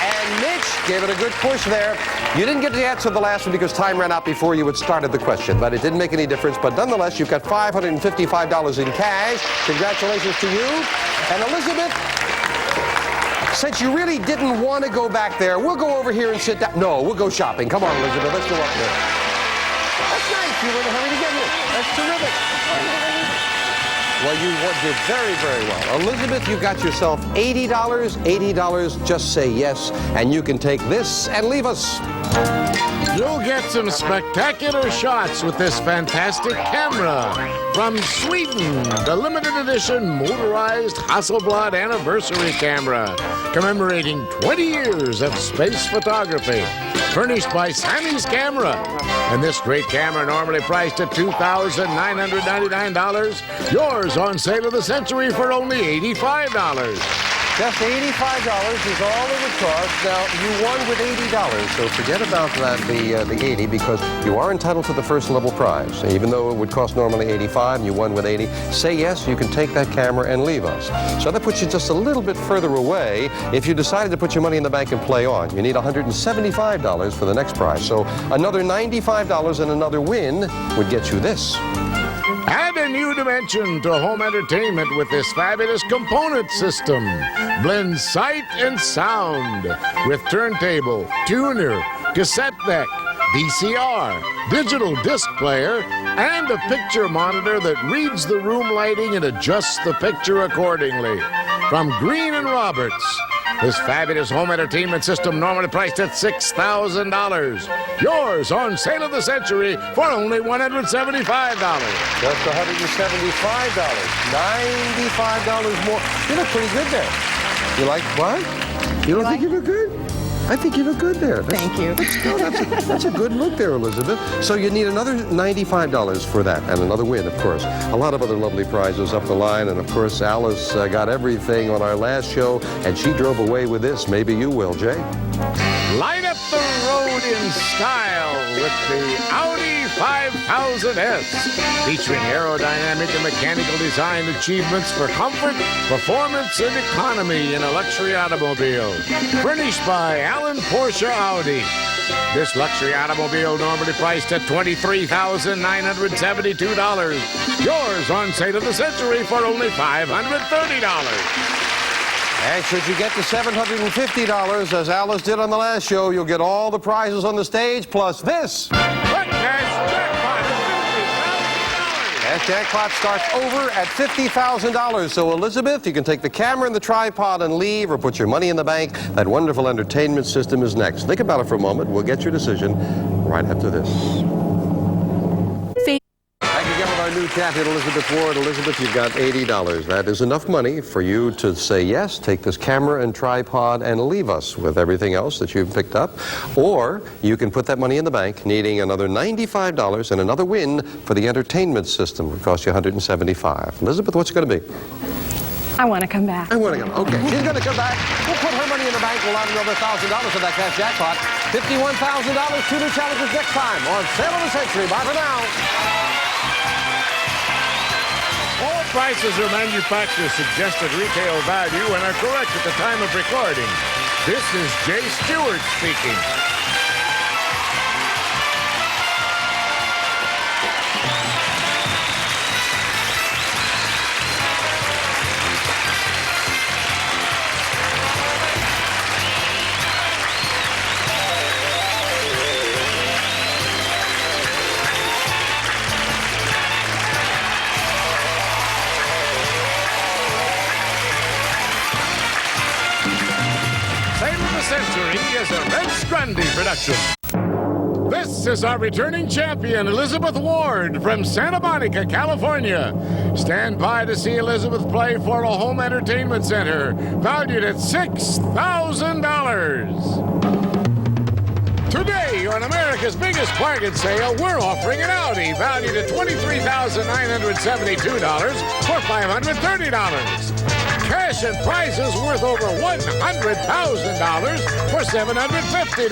And Mitch gave it a good push there. You didn't get to answer the last one because time ran out before you had started the question, but it didn't make any difference. But nonetheless, you've got $555 in cash. Congratulations to you. And Elizabeth, since you really didn't want to go back there, we'll go over here and sit down. No, we'll go shopping. Come on, Elizabeth, let's go up there. That's nice. You were in a hurry to get here. That's terrific. Well, you did very, very well. Elizabeth, you got yourself $80. $80, just say yes, and you can take this and leave us. You'll get some spectacular shots with this fantastic camera. From Sweden, the limited edition motorized Hasselblad anniversary camera, commemorating 20 years of space photography. Furnished by Sammy's Camera. And this great camera, normally priced at $2,999, yours on sale of the century for only $85. Just $85 is all it would cost. Now, you won with $80, so forget about that, the 80, because you are entitled to the first level prize. Even though it would cost normally $85 and you won with 80, say yes, you can take that camera and leave us. So that puts you just a little bit further away if you decided to put your money in the bank and play on. You need $175 for the next prize. So another $95 and another win would get you this. Add a new dimension to home entertainment with this fabulous component system. Blends sight and sound with turntable, tuner, cassette deck, VCR, digital disc player, and a picture monitor that reads the room lighting and adjusts the picture accordingly. From Green & Roberts, this fabulous home entertainment system normally priced at $6,000. Yours on sale of the century for only $175. Just $175. $95 more. You look pretty good there. You like what? You don't think you look good? I think you look good there. Thank you. That's a good look there, Elizabeth. So you need another $95 for that, and another win, of course. A lot of other lovely prizes up the line, and of course, Alice got everything on our last show, and she drove away with this. Maybe you will, Jay. Light up the road in style with the Audi 5000S, featuring aerodynamic and mechanical design achievements for comfort, performance, and economy in a luxury automobile. Furnished by Alan Porsche Audi. This luxury automobile normally priced at $23,972. Yours on sale of the century for only $530. And should you get to $750, as Alice did on the last show, you'll get all the prizes on the stage, plus this. Cash jackpot starts over at $50,000. So, Elizabeth, you can take the camera and the tripod and leave, or put your money in the bank. That wonderful entertainment system is next. Think about it for a moment. We'll get your decision right after this. Our new champion, Elizabeth Ward. Elizabeth, you've got $80. That is enough money for you to say yes, take this camera and tripod, and leave us with everything else that you've picked up. Or you can put that money in the bank, needing another $95 and another win for the entertainment system. It would cost you $175. Elizabeth, what's it going to be? I want to come back. I want to go. Okay, she's going to come back. We'll put her money in the bank. We'll add another $1,000 to that cash jackpot. $51,000. 2 new challenges next time on Sale of the Century. Bye for now. All prices are manufacturer's suggested retail value and are correct at the time of recording. This is Jay Stewart speaking. Century is a Red Grundy production. This is our returning champion, Elizabeth Ward from Santa Monica, California. Stand by to see Elizabeth play for a home entertainment center valued at $6,000. Today, on America's biggest bargain sale, we're offering an Audi valued at $23,972 for $530. Cash and prizes worth over $100,000 for $750.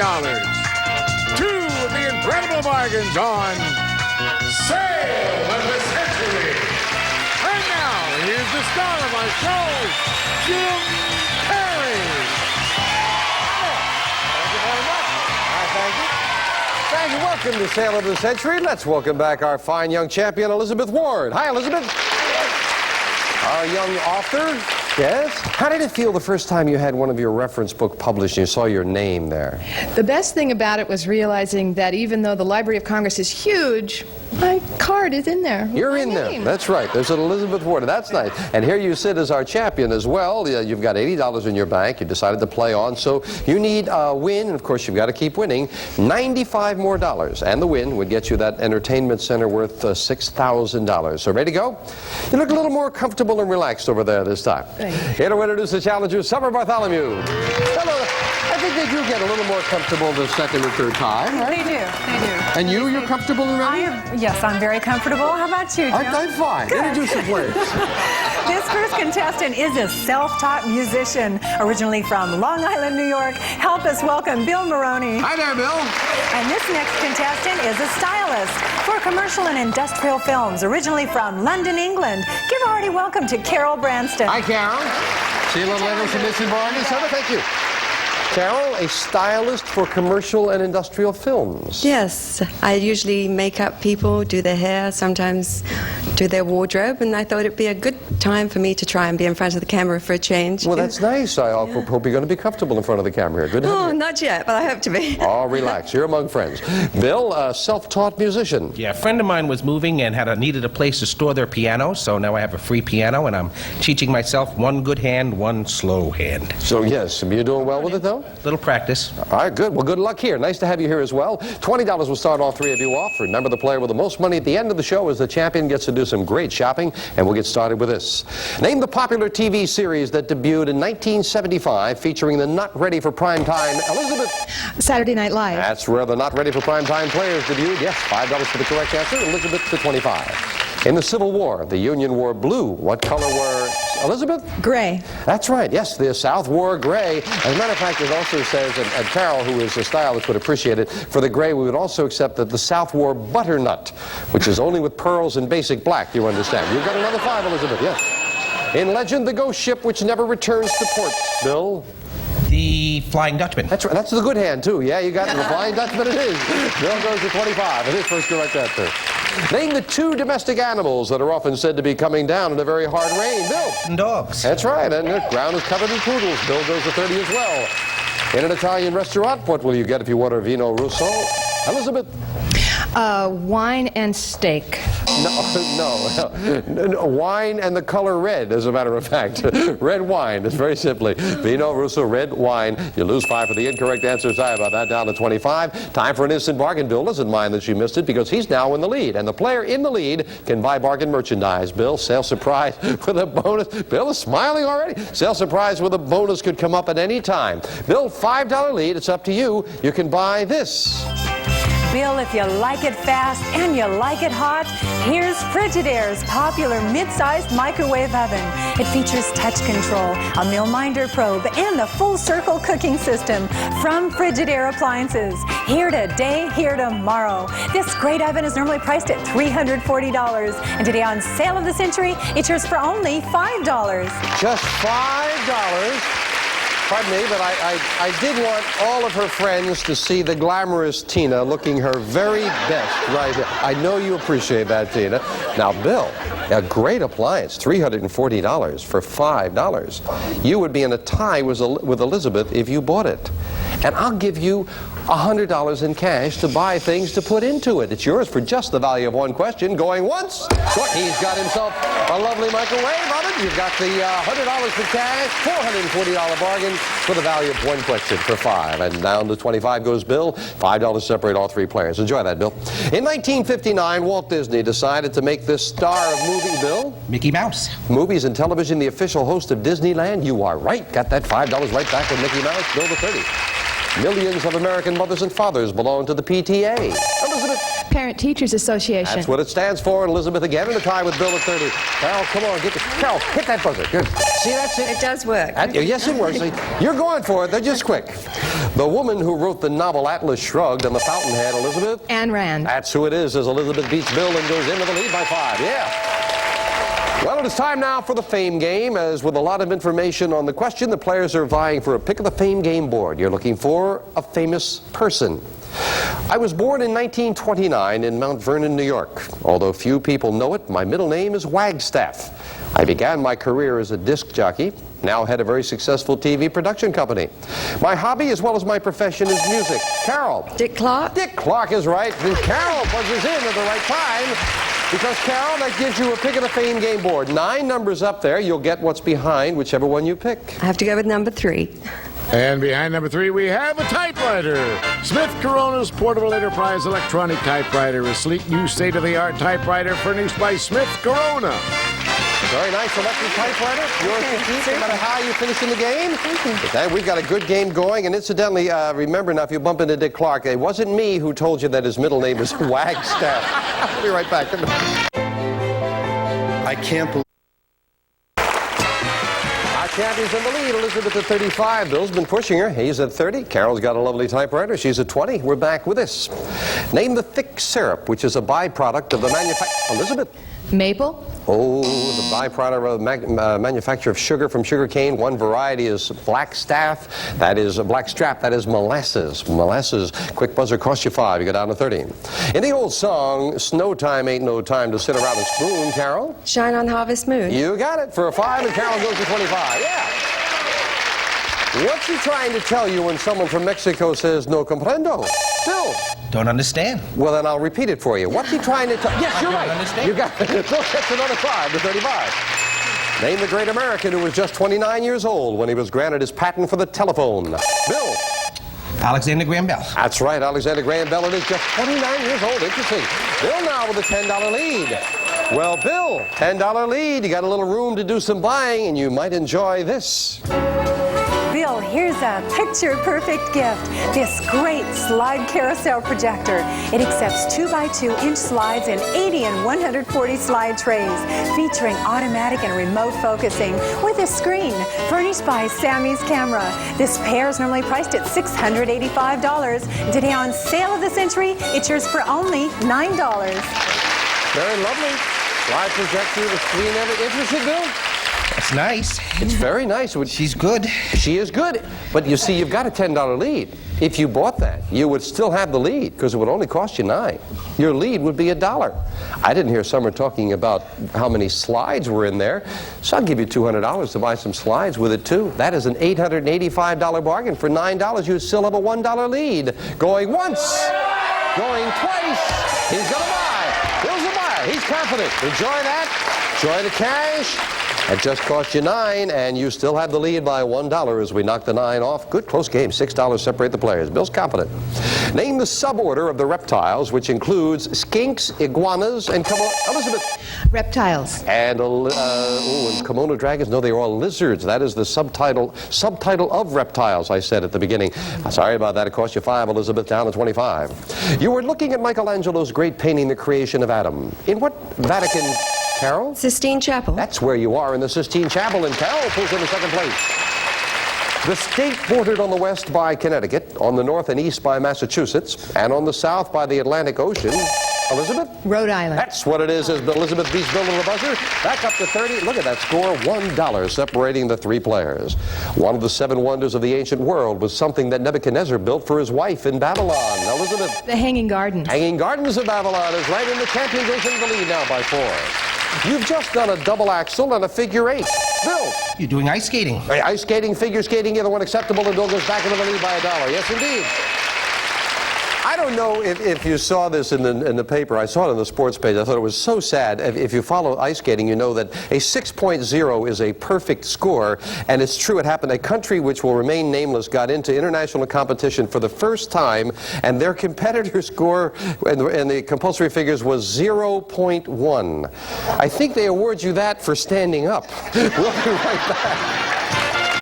2 of the incredible bargains on Sale of the Century. And now, here's the star of our show, Jim Carrey. Thank you very much. Thank you. Thank you. Welcome to Sale of the Century. Let's welcome back our fine young champion, Elizabeth Ward. Hi, Elizabeth. Our young author. Yes? How did it feel the first time you had one of your reference book published and you saw your name there? The best thing about it was realizing that even though the Library of Congress is huge, my card is in there. You're in there. That's right. There's an Elizabeth Ward. That's nice. And here you sit as our champion as well. You've got $80 in your bank. You decided to play on. So you need a win. And of course, you've got to keep winning. $95 more. And the win would get you that entertainment center worth $6,000. So ready to go? You look a little more comfortable and relaxed over there this time. Here to introduce the challengers, Summer Bartholomew. Hello. I think they do get a little more comfortable the second or third time, right? They do. And you're comfortable and ready? Yes, I'm very comfortable. How about you, Joe? I'm fine. Good. Introduce the players. This first contestant is a self-taught musician, originally from Long Island, New York. Help us welcome Bill Maroney. Hi there, Bill. And this next contestant is a stylist for commercial and industrial films, originally from London, England. Give a hearty welcome to Carol Branston. Hi, Carol. See you a little later from SYN Bargains. Thank you. Carol, a stylist for commercial and industrial films. Yes, I usually make up people, do their hair, sometimes do their wardrobe, and I thought it'd be a good time for me to try and be in front of the camera for a change. Well, that's nice. I hope you're going to be comfortable in front of the camera here. Good to have you. Not yet, but I hope to be. Oh, relax. You're among friends. Bill, a self-taught musician. Yeah, a friend of mine was moving and needed a place to store their piano, so now I have a free piano, and I'm teaching myself one good hand, one slow hand. So, yes, you're doing well with it, though? Little practice. All right, good. Well, good luck here. Nice to have you here as well. $20 will start all three of you off. Remember, the player with the most money at the end of the show is the champion, gets to do some great shopping, and we'll get started with this. Name the popular TV series that debuted in 1975 featuring the not ready for prime time Elizabeth. Saturday Night Live. That's where the not ready for prime time players debuted. Yes, $5 for the correct answer. Elizabeth to 25. In the Civil War, the Union wore blue. What color were Elizabeth? Gray. That's right. Yes, the South wore gray. As a matter of fact, it also says, and Carol, who is a stylist, would appreciate it, for the gray, we would also accept that the South wore butternut, which is only with pearls and basic black, you understand. You've got another 5, Elizabeth, yes. In legend, the ghost ship which never returns to port. Bill? The Flying Dutchman. That's right. That's the good hand, too. Yeah, you got it. The Flying Dutchman it is. Bill goes to 25. It is first correct answer. Name the 2 domestic animals that are often said to be coming down in a very hard rain. Bill? And dogs. That's right. And the ground is covered in poodles. Bill goes to 30 as well. In an Italian restaurant, what will you get if you order vino rosso? Elizabeth? Wine and steak. No. Wine and the color red, as a matter of fact. Red wine, it's very simply. Vino Russo, red wine. You lose 5 for the incorrect answer. Sorry about that, down to 25. Time for an instant bargain. Bill doesn't mind that you missed it because he's now in the lead. And the player in the lead can buy bargain merchandise. Bill, sale surprise with a bonus. Bill is smiling already. Sale surprise with a bonus could come up at any time. Bill, $5 lead. It's up to you. You can buy this. Bill, if you like it fast and you like it hot, here's Frigidaire's popular mid-sized microwave oven. It features touch control, a meal minder probe, and the full circle cooking system from Frigidaire Appliances. Here today, here tomorrow. This great oven is normally priced at $340, and today on Sale of the Century, it's yours for only $5. Just $5. Pardon me, but I did want all of her friends to see the glamorous Tina looking her very best right here. I know you appreciate that, Tina. Now, Bill, a great appliance, $340 for $5. You would be in a tie with Elizabeth if you bought it. And I'll give you $100 in cash to buy things to put into it. It's yours for just the value of one question. Going once. He's got himself a lovely microwave oven. You've got the $100 for cash, $440 bargain for the value of one question for $5. And down to 25 goes Bill. $5 separate all 3 players. Enjoy that, Bill. In 1959, Walt Disney decided to make this star of movie, Bill? Mickey Mouse. Movies and television, the official host of Disneyland. You are right. Got that $5 right back with Mickey Mouse. Bill to 30. Millions of American mothers and fathers belong to the PTA. Elizabeth? Parent Teachers Association. That's what it stands for. And Elizabeth again in a tie with Bill at 30. Carol, come on, Carol, hit that buzzer. Good. See, that's it. It does work. Yes, it works. You're going for it. They're just quick. The woman who wrote the novel Atlas Shrugged and The Fountainhead, Elizabeth? Ayn Rand. That's who it is, as Elizabeth beats Bill and goes into the lead by 5. Yeah. Well, it is time now for the Fame Game. As with a lot of information on the question, the players are vying for a pick of the Fame Game board. You're looking for a famous person. I was born in 1929 in Mount Vernon, New York. Although few people know it, my middle name is Wagstaff. I began my career as a disc jockey, now head a very successful TV production company. My hobby as well as my profession is music. Carol. Dick Clark? Dick Clark is right. And Carol buzzes in at the right time. Because, Carol, that gives you a pick of the Fame Game board. 9 numbers up there. You'll get what's behind whichever one you pick. I have to go with number 3. And behind number 3, we have a typewriter. Smith Corona's portable enterprise electronic typewriter, a sleek new state-of-the-art typewriter furnished by Smith Corona. Very nice electric typewriter. Yours to keep, no matter how you finish in the game. Okay, we've got a good game going. And incidentally, remember now, if you bump into Dick Clark, it wasn't me who told you that his middle name is Wagstaff. I'll be right back. I can't believe. Our champion's in the lead. Elizabeth at 35. Bill's been pushing her. He's at 30. Carol's got a lovely typewriter. She's at 20. We're back with this. Name the thick syrup, which is a byproduct of the manufacture. Elizabeth. Maple? Oh, the byproduct of manufacture of sugar from sugar cane. One variety is blackstaff. That is a blackstrap. That is molasses. Molasses. Quick buzzer costs you 5. You go down to 30. In the old song, "Snow time ain't no time to sit around and spoon," Carol. Shine on Harvest Moon. You got it for a 5, and Carol goes to 25. Yeah. What's he trying to tell you when someone from Mexico says "no comprendo"? Bill. Don't understand. Well, then I'll repeat it for you. What's he trying to tell? Yes, you're I right. don't understand. You got it. Bill gets another 5 to 35. Name the great American who was just 29 years old when he was granted his patent for the telephone. Bill. Alexander Graham Bell. That's right, Alexander Graham Bell. It is just 29 years old. Interesting. Bill now with a $10 lead. Well, Bill, $10 lead. You got a little room to do some buying, and you might enjoy this. Bill, here's a picture-perfect gift. This great slide carousel projector. It accepts 2x2-inch slides in 80 and 140 slide trays, featuring automatic and remote focusing with a screen furnished by Sammy's Camera. This pair is normally priced at $685. Today on Sale of the Century, it's yours for only $9. Very lovely. Slide projector with screen everything. Interested, Bill? That's nice. It's very nice. She's good. She is good. But you see, you've got a $10 lead. If you bought that, you would still have the lead because it would only cost you $9. Your lead would be $1. I didn't hear Summer talking about how many slides were in there, so I'll give you $200 to buy some slides with it too. That is an $885 bargain. For $9, you would still have a $1 lead. Going once, going twice. He's going to buy. Bill's a buyer. He's confident. Enjoy that. Enjoy the cash. It just cost you $9, and you still have the lead by $1 as we knock the 9 off. Good close game. $6 separate the players. Bill's confident. Name the suborder of the reptiles, which includes skinks, iguanas, and Elizabeth. Reptiles. And and kimono dragons. No, they are all lizards. That is the subtitle of reptiles. I said at the beginning. Sorry about that. It cost you 5. Elizabeth down to 25. You were looking at Michelangelo's great painting, The Creation of Adam. In what Vatican? Carol? Sistine Chapel. That's where you are, in the Sistine Chapel, and Carol pulls in the second place. The state bordered on the west by Connecticut, on the north and east by Massachusetts, and on the south by the Atlantic Ocean. Elizabeth? Rhode Island. That's what it is, as Elizabeth beats Bill to the buzzer. Back up to 30. Look at that score, $1 separating the 3 players. One of the 7 wonders of the ancient world was something that Nebuchadnezzar built for his wife in Babylon. Elizabeth? The Hanging Gardens. Hanging Gardens of Babylon is right in the champion, goes into the lead now by 4. You've just done a double axel and a figure 8. Bill? You're doing ice skating. Ice skating, figure skating, either one acceptable, and Bill goes back into the lead by $1. Yes, indeed. I don't know if you saw this in the paper. I saw it on the sports page. I thought it was so sad. If you follow ice skating, you know that a 6.0 is a perfect score, and it's true. It happened. A country which will remain nameless got into international competition for the first time, and their competitor score and the compulsory figures was 0.1. I think they award you that for standing up. We'll be right back.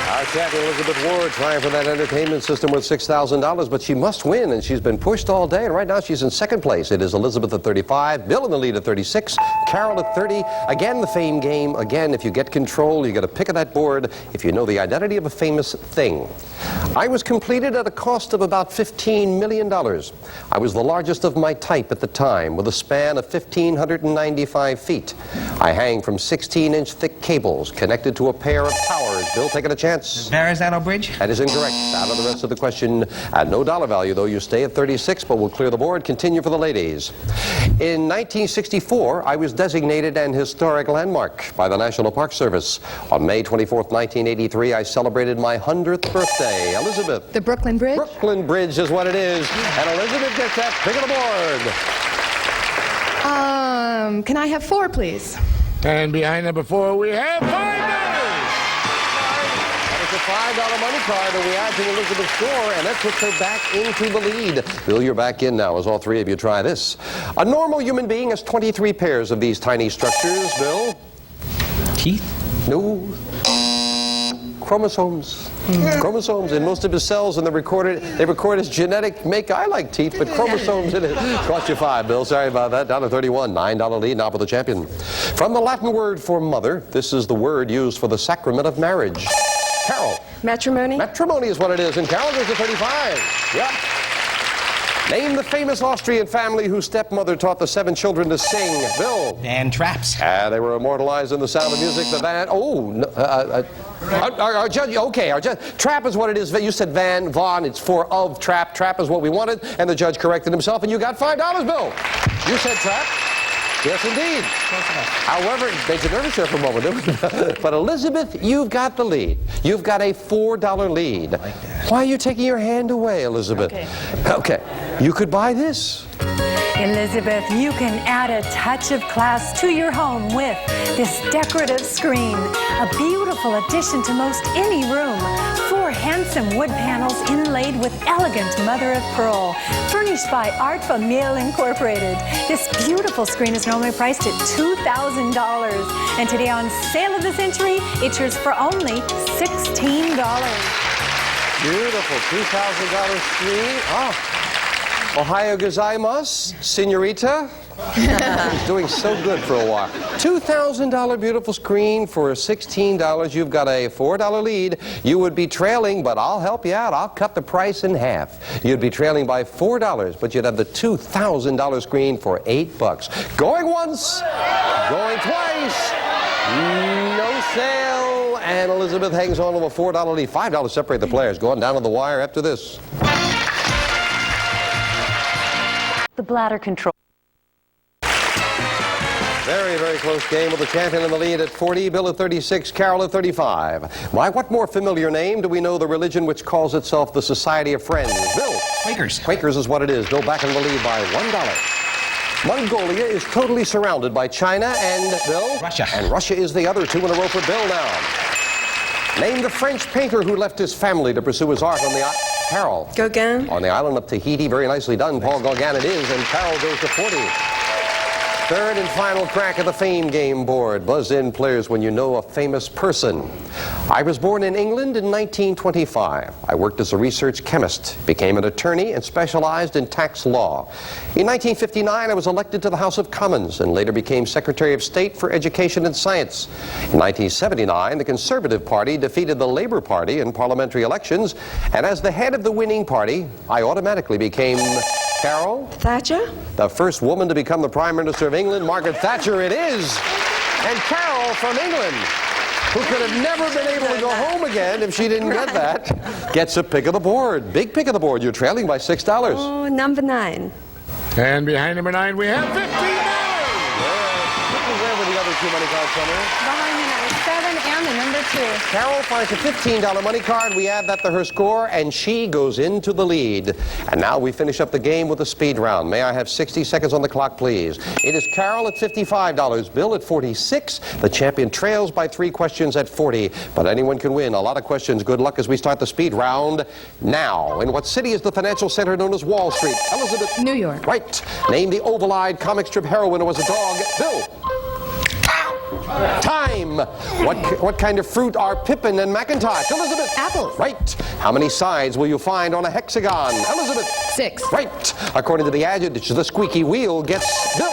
Our champion Elizabeth Ward trying for that entertainment system with $6,000, but she must win, and she's been pushed all day, and right now she's in second place. It is Elizabeth at 35, Bill in the lead at 36, Carol at 30. Again, the fame game. Again, if you get control, you get a pick of that board if you know the identity of a famous thing. I was completed at a cost of about $15 million. I was the largest of my type at the time, with a span of 1,595 feet. I hang from 16-inch thick cables connected to a pair of towers. Bill, taking a chance? Verrazano Bridge? That is incorrect. Out of the rest of the question, no dollar value, though. You stay at 36, but we'll clear the board. Continue for the ladies. In 1964, I was designated an historic landmark by the National Park Service. On May 24th, 1983, I celebrated my 100th birthday. Elizabeth? The Brooklyn Bridge? Brooklyn Bridge is what it is. And Elizabeth gets that pick of the board. Can I have 4, please? And behind number 4, we have $5. That is a $5 money card, and we add to Elizabeth's score, and that puts her back into the lead. Bill, you're back in now as all three of you try this. A normal human being has 23 pairs of these tiny structures. Bill? Teeth? No. Chromosomes. Chromosomes in most of his cells, and they record his genetic make. I like teeth, but chromosomes in it. Cost you 5, Bill. Sorry about that. Down to 31. $9 lead now for the champion. From the Latin word for mother, this is the word used for the sacrament of marriage. Carol. Matrimony? Matrimony is what it is, and Carol goes to 35. Yep. Name the famous Austrian family whose stepmother taught the 7 children to sing. Bill. Van Traps. They were immortalized in The Sound of Music. The Van. Oh, no, our judge. Okay, our judge. Trap is what it is. You said Van, Von. It's for of trap. Trap is what we wanted, and the judge corrected himself, and you got $5, Bill. You said trap. Yes, indeed. However, it made you nervous there for a moment, didn't it? But Elizabeth, you've got the lead. You've got a $4 lead. I like that. Why are you taking your hand away, Elizabeth? Okay. You could buy this. Elizabeth, you can add a touch of class to your home with this decorative screen. A beautiful addition to most any room. 4 handsome wood panels inlaid with elegant mother-of-pearl. Furnished by Art Famille Incorporated. This beautiful screen is normally priced at $2,000. And today on Sale of the Century, it's yours for only $16. Beautiful $2,000 screen. Oh. Ohio gozaimasu, senorita. Doing so good for a while. $2,000 beautiful screen for $16. You've got a $4 lead. You would be trailing, but I'll help you out. I'll cut the price in half. You'd be trailing by $4, but you'd have the $2,000 screen for $8. Going once, going twice. No sale. And Elizabeth hangs on to a $4 lead. $5 separate the players. Going down to the wire after this. The bladder control. Very, very close game with the champion in the lead at 40, Bill at 36, Carol at 35. Why, what more familiar name do we know the religion which calls itself the Society of Friends? Bill? Quakers. Quakers is what it is. Bill back in the lead by $1. Mongolia is totally surrounded by China and, Bill? Russia. And Russia is the other 2 in a row for Bill now. Name the French painter who left his family to pursue his art on the Carol. Gauguin. On the island of Tahiti. Very nicely done. Paul Gauguin it is, and Carol goes to 40. Third and final crack at the fame game board. Buzz in players when you know a famous person. I was born in England in 1925. I worked as a research chemist, became an attorney, and specialized in tax law. In 1959, I was elected to the House of Commons and later became Secretary of State for Education and Science. In 1979, the Conservative Party defeated the Labour Party in parliamentary elections, and as the head of the winning party, I automatically became Carol? Thatcher? The first woman to become the Prime Minister of England, Margaret Thatcher it is. And Carol from England, who could have never been able to go home again if she didn't get that, gets a pick of the board. Big pick of the board. You're trailing by $6. Oh, number 9. And behind number 9, we have $15. Where were the other 2 money cards somewhere? Behind the number 7 and the number 2. Carol finds a $15 money card. We add that to her score, and she goes into the lead. And now we finish up the game with a speed round. May I have 60 seconds on the clock, please? It is Carol at $55, Bill at $46. The champion trails by 3 questions at $40. But anyone can win. A lot of questions. Good luck as we start the speed round now. In what city is the financial center known as Wall Street? Elizabeth? New York. Right. Name the oval-eyed comic strip heroine who was a dog. Bill? Time. What kind of fruit are Pippin and Macintosh? Elizabeth? Apples. Right. How many sides will you find on a hexagon? Elizabeth? 6. Right. According to the adage, the squeaky wheel gets Bill.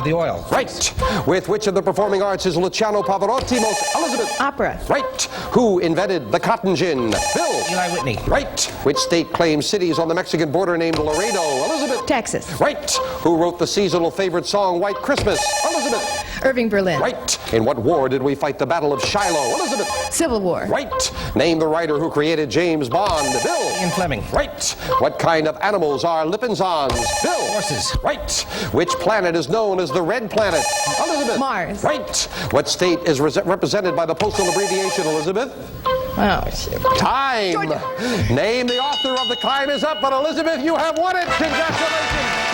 The oil. Right. With which of the performing arts is Luciano Pavarotti most? Elizabeth? Opera. Right. Who invented the cotton gin? Bill. Eli Whitney. Right. Which state claims cities on the Mexican border named Laredo? Elizabeth? Texas. Right. Who wrote the seasonal favorite song White Christmas? Elizabeth? Irving Berlin. Right. In what war did we fight the Battle of Shiloh? Elizabeth? Civil War. Right. Name the writer who created James Bond. Bill. Ian Fleming. Right. What kind of animals are lipizzans? Bill. Horses. Right. Which planet is known as the Red Planet? Elizabeth. Mars. Right. What state is represented by the postal abbreviation, Elizabeth? Oh, shit. Time. Georgia. Name the author of The Time Is Up, but Elizabeth, you have won it. Congratulations.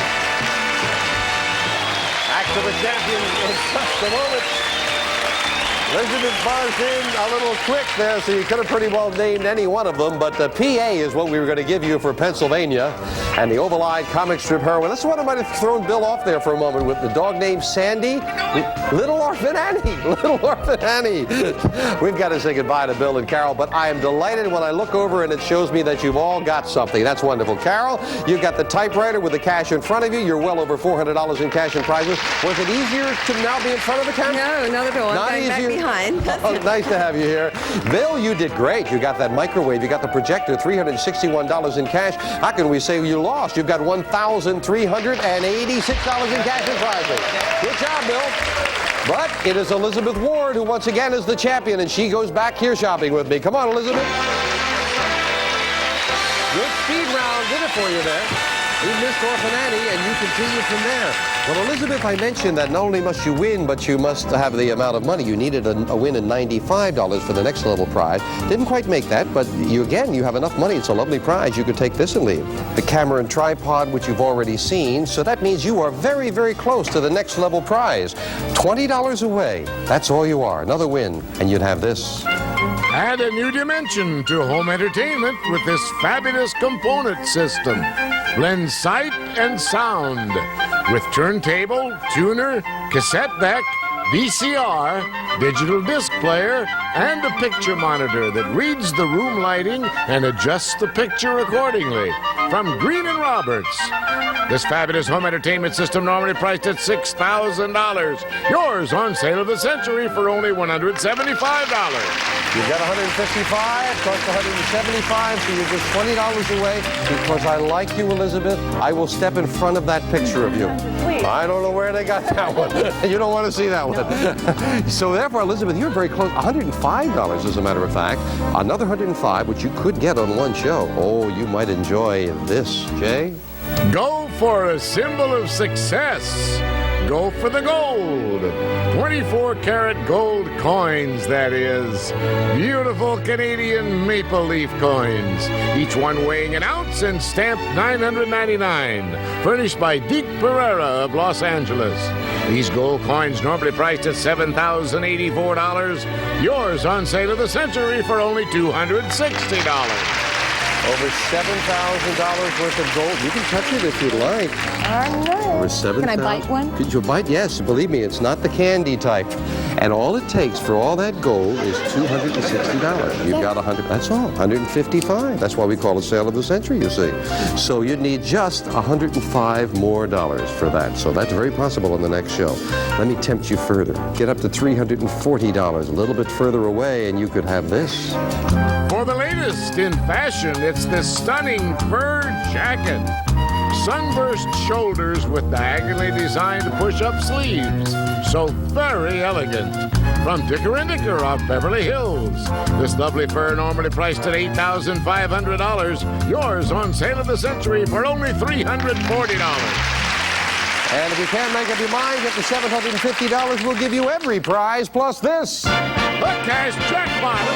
Back to the champions in just a moment. Elizabeth buzzed in a little quick there, so you could have pretty well named any one of them, but the PA is what we were going to give you for Pennsylvania, and the oval-eyed comic strip heroine. This is what I might have thrown Bill off there for a moment with the dog named Sandy. Little Orphan Annie. Little Orphan Annie. We've got to say goodbye to Bill and Carol, but I am delighted when I look over and it shows me that you've all got something. That's wonderful. Carol, you've got the typewriter with the cash in front of you. You're well over $400 in cash and prizes. Was it easier to now be in front of the camera? No, not at all. Not I'm going easier. back behind. Oh, nice to have you here. Bill, you did great. You got that microwave. You got the projector, $361 in cash. How can we say you lost? You've got $1,386 in cash and prizes. Good job, Bill. But it is Elizabeth Ward who once again is the champion, and she goes back here shopping with me. Come on, Elizabeth. Good speed round did it for you there. You missed Orphan Annie, and you continue from there. Well, Elizabeth, I mentioned that not only must you win, but you must have the amount of money. You needed a win in $95 for the next level prize. Didn't quite make that, but you have enough money. It's a lovely prize. You could take this and leave. The camera and tripod, which you've already seen, so that means you are very, very close to the next level prize. $20 away. That's all you are. Another win, and you'd have this. Add a new dimension to home entertainment with this fabulous component system. Blends sight and sound with turntable, tuner, cassette deck, VCR, digital disc player, and a picture monitor that reads the room lighting and adjusts the picture accordingly. From Green & Roberts. This fabulous home entertainment system normally priced at $6,000. Yours on sale of the century for only $175. You've got $155, cost $175, so you're just $20 away. Because I like you, Elizabeth, I will step in front of that picture of you. I don't know where they got that one. You don't want to see that one. So therefore, Elizabeth, you're very close. $105, as a matter of fact. Another $105, which you could get on one show. Oh, you might enjoy this, Jay. Go for a symbol of success. Go for the gold. 24-karat gold coins, that is. Beautiful Canadian maple leaf coins. Each one weighing an ounce and stamped $999. Furnished by Deke Pereira of Los Angeles. These gold coins normally priced at $7,084. Yours on sale of the century for only $260. Over $7,000 worth of gold. You can touch it if you'd like. I know. Over $7,000. Can I bite one? Could you bite? Yes. Believe me, it's not the candy type. And all it takes for all that gold is $260. You've got 100. That's all. 155. That's why we call it sale of the century, you see. So you'd need just $105 more for that. So that's very possible in the next show. Let me tempt you further. Get up to $340. A little bit further away, and you could have this. For the latest in fashion, it's this stunning fur jacket. Sunburst shoulders with diagonally designed push-up sleeves. So very elegant. From Dicker & Dicker off Beverly Hills. This lovely fur normally priced at $8,500. Yours on sale of the century for only $340. And if you can't make up your mind, get the $750, we'll give you every prize plus this. The cash jackpot of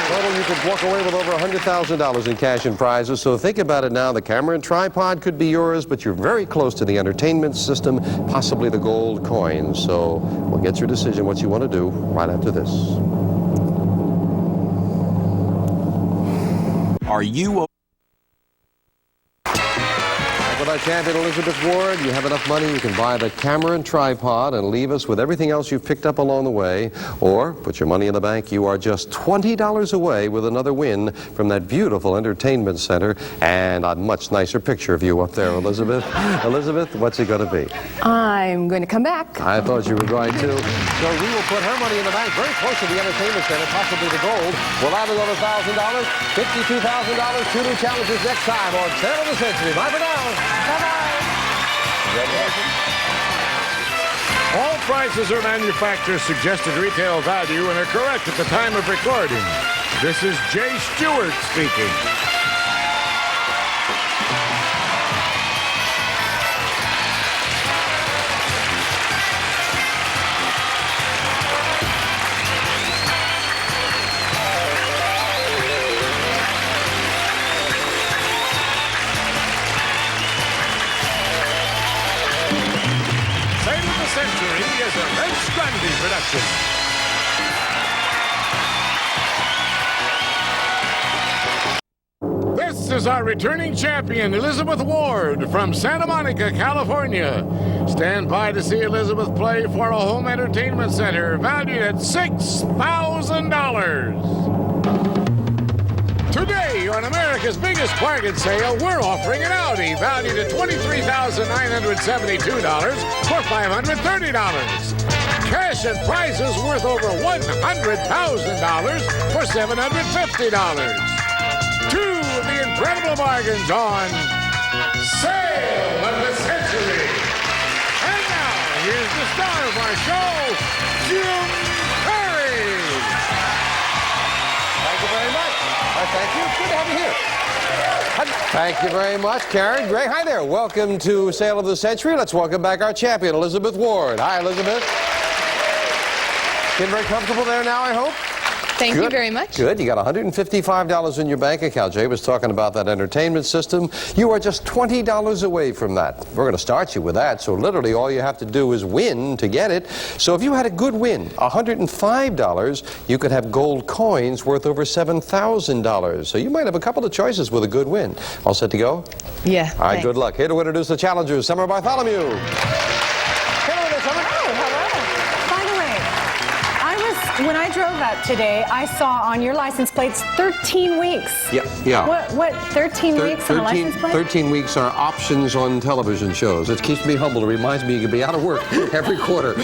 Total, you could walk away with over $100,000 in cash and prizes. So think about it now. The camera and tripod could be yours, but you're very close to the entertainment system, possibly the gold coins. So we'll get your decision what you want to do right after this. Are you With our champion, Elizabeth Ward, you have enough money, you can buy the camera and tripod and leave us with everything else you've picked up along the way, or put your money in the bank. You are just $20 away with another win from that beautiful entertainment center and a much nicer picture of you up there, Elizabeth. Elizabeth, what's it going to be? I'm going to come back. I thought you were going to. So we will put her money in the bank very close to the entertainment center, possibly the gold. We'll add another $1,000, $52,000, 2 new challenges next time on Sale of the Century. Bye for now. All prices are manufacturer's suggested retail value and are correct at the time of recording. This is Jay Stewart speaking. Save the the Century is a Vince Grundy production. This is our returning champion, Elizabeth Ward from Santa Monica, California. Stand by to see Elizabeth play for a home entertainment center valued at $6,000. Today, on America's biggest bargain sale, we're offering an Audi valued at $23,972 for $530. Cash and prizes worth over $100,000 for $750. Two of the incredible bargains on Sale of the Century. And now, here's the star of our show, Jim Perry. Thank you very much. Thank you. Good to have you here. Thank you very much, Karen. Great. Hi there. Welcome to Sale of the Century. Let's welcome back our champion, Elizabeth Ward. Hi, Elizabeth. Getting very comfortable there now, I hope? Thank you very much. Good. You got $155 in your bank account. Jay was talking about that entertainment system. You are just $20 away from that. We're going to start you with that. So literally all you have to do is win to get it. So if you had a good win, $105, you could have gold coins worth over $7,000. So you might have a couple of choices with a good win. All set to go? Yeah. All right, thanks. good luck. Here to introduce the challengers, Summer Bartholomew. When I drove up today, I saw on your license plates 13 weeks. Yeah. What 13 weeks on a license plate? 13 weeks are options on television shows. It keeps me humble. It reminds me you can be out of work every quarter.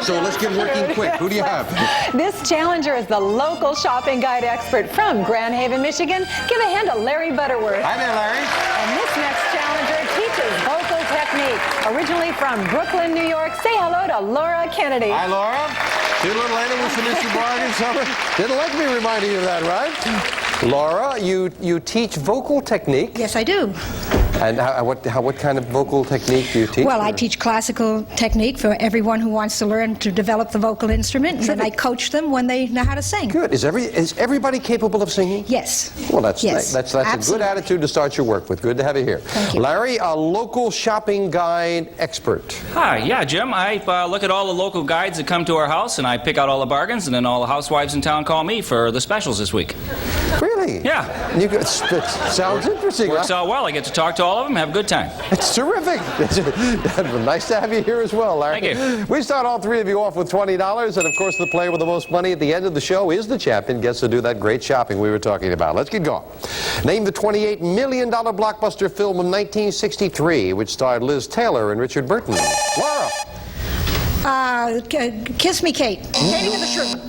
So let's get working quick. Who do you have? This challenger is the local shopping guide expert from Grand Haven, Michigan. Give a hand to Larry Butterworth. Hi there, Larry. And this next challenger teaches vocal technique. Originally from Brooklyn, New York, say hello to Laura Kennedy. Hi, Laura. See you a little later with some instant bargains, Summer. Didn't like me reminding you of that, right? Laura, you teach vocal technique. Yes, I do. And what kind of vocal technique do you teach? Well, I teach classical technique for everyone who wants to learn to develop the vocal instrument, and then I coach them when they know how to sing. Good. Is everybody capable of singing? Yes. Well, that's yes. that's a good attitude to start your work with. Good to have you here. Thank you. Larry, a local shopping guide expert. Hi, yeah, Jim. I look at all the local guides that come to our house, and I pick out all the bargains, and then all the housewives in town call me for the specials this week. Really? Yeah. It sounds interesting. Works out well. I get to talk to all of them, have a good time. It's terrific. Nice to have you here as well, Larry. Thank you. We start all three of you off with $20, and of course the player with the most money at the end of the show is the champion, gets to do that great shopping we were talking about. Let's get going. Name the $28 million blockbuster film in 1963, which starred Liz Taylor and Richard Burton. Laura. Kiss Me, Kate. Katie and the Sherman.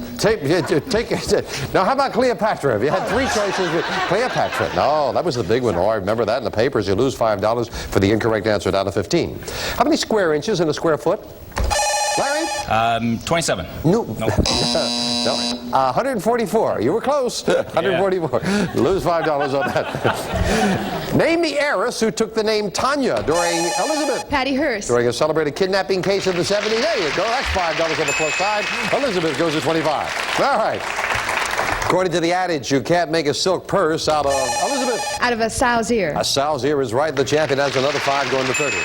Now, how about Cleopatra? If you had three choices, Cleopatra. No, that was the big one. Oh, I remember that in the papers. You lose $5 for the incorrect answer down to 15. How many square inches in a square foot? Larry? 27. No. No. 144. You were close. 144. Yeah. Lose $5 on that. Name the heiress who took the name Tanya during Elizabeth. Patty Hearst. During a celebrated kidnapping case in the 70s. There you go. That's $5 on the plus side. Elizabeth goes to 25. All right. According to the adage, you can't make a silk purse out of Elizabeth. Out of a sow's ear. A sow's ear is right. The champion has another 5 going to 30.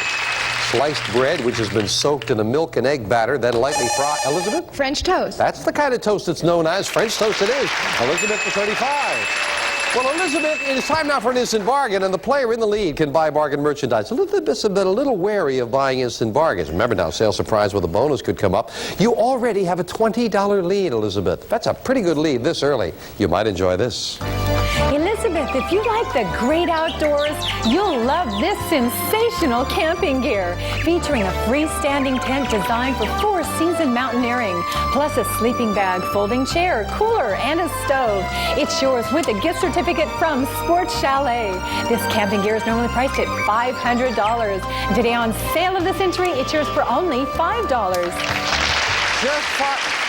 Sliced bread, which has been soaked in a milk and egg batter, then lightly fried. Elizabeth? French toast. That's the kind of toast that's known as French toast it is. Elizabeth for 35. Well, Elizabeth, it is time now for an instant bargain, and the player in the lead can buy bargain merchandise. Elizabeth's been a little wary of buying instant bargains. Remember now, sale surprise with a bonus could come up. You already have a $20 lead, Elizabeth. That's a pretty good lead this early. You might enjoy this. Elizabeth, if you like the great outdoors, you'll love this sensational camping gear. Featuring a freestanding tent designed for 4-season mountaineering, plus a sleeping bag, folding chair, cooler, and a stove. It's yours with a gift certificate from Sports Chalet. This camping gear is normally priced at $500. Today on Sale of the Century, it's yours for only $5. Just $5.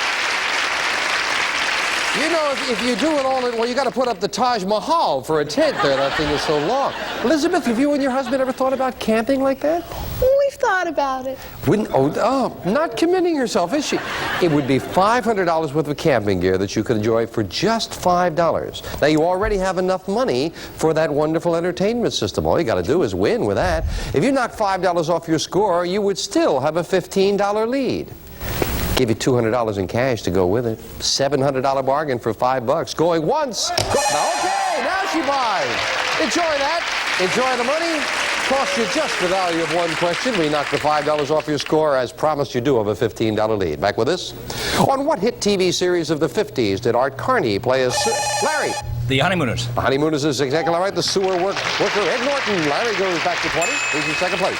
You know, if you do it all, well, you got to put up the Taj Mahal for a tent there. That thing is so long. Elizabeth, have you and your husband ever thought about camping like that? We've thought thought about it. Not committing herself, is she? It would be $500 worth of camping gear that you could enjoy for just $5. Now, you already have enough money for that wonderful entertainment system. All you got to do is win with that. If you knock $5 off your score, you would still have a $15 lead. Give you $200 in cash to go with it. $700 bargain for $5. Going once. Okay, now she buys. Enjoy that. Enjoy the money. Cost you just the value of one question. We knock the $5 off your score. As promised, you do have a $15 lead. Back with this. On what hit TV series of the 50s did Art Carney play as Larry? The Honeymooners. The Honeymooners is exactly right. The sewer worker Ed Norton. Larry goes back to 20. He's in second place.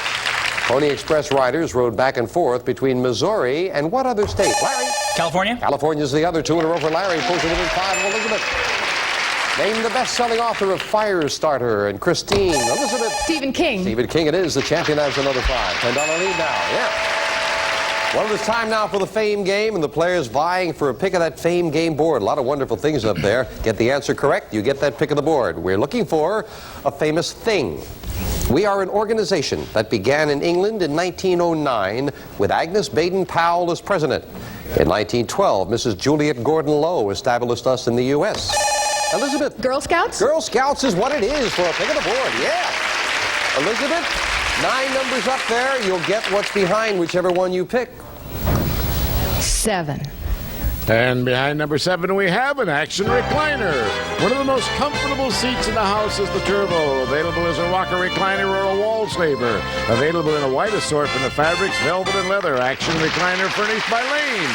Pony Express riders rode back and forth between Missouri and what other state? Larry? California. California's the other. 2 in a row for Larry. Pulls it within 5 of Elizabeth. Name the best-selling author of Firestarter and Christine. Elizabeth. Stephen King. Stephen King it is. The champion has another $5. $10 lead now. Yeah. Well, it's time now for the Fame Game, and the players vying for a pick of that Fame Game board. A lot of wonderful things up there. Get the answer correct, you get that pick of the board. We're looking for a famous thing. We are an organization that began in England in 1909 with Agnes Baden-Powell as president. In 1912, Mrs. Juliet Gordon-Low established us in the U.S. Elizabeth. Girl Scouts? Girl Scouts is what it is for a pick of the board, yeah. Elizabeth, 9 numbers up there. You'll get what's behind whichever one you pick. 7. And behind number 7, we have an action recliner. One of the most comfortable seats in the house is the Turbo. Available as a rocker recliner or a wall saver. Available in a wide assortment of fabrics, velvet, and leather. Action recliner furnished by Lane.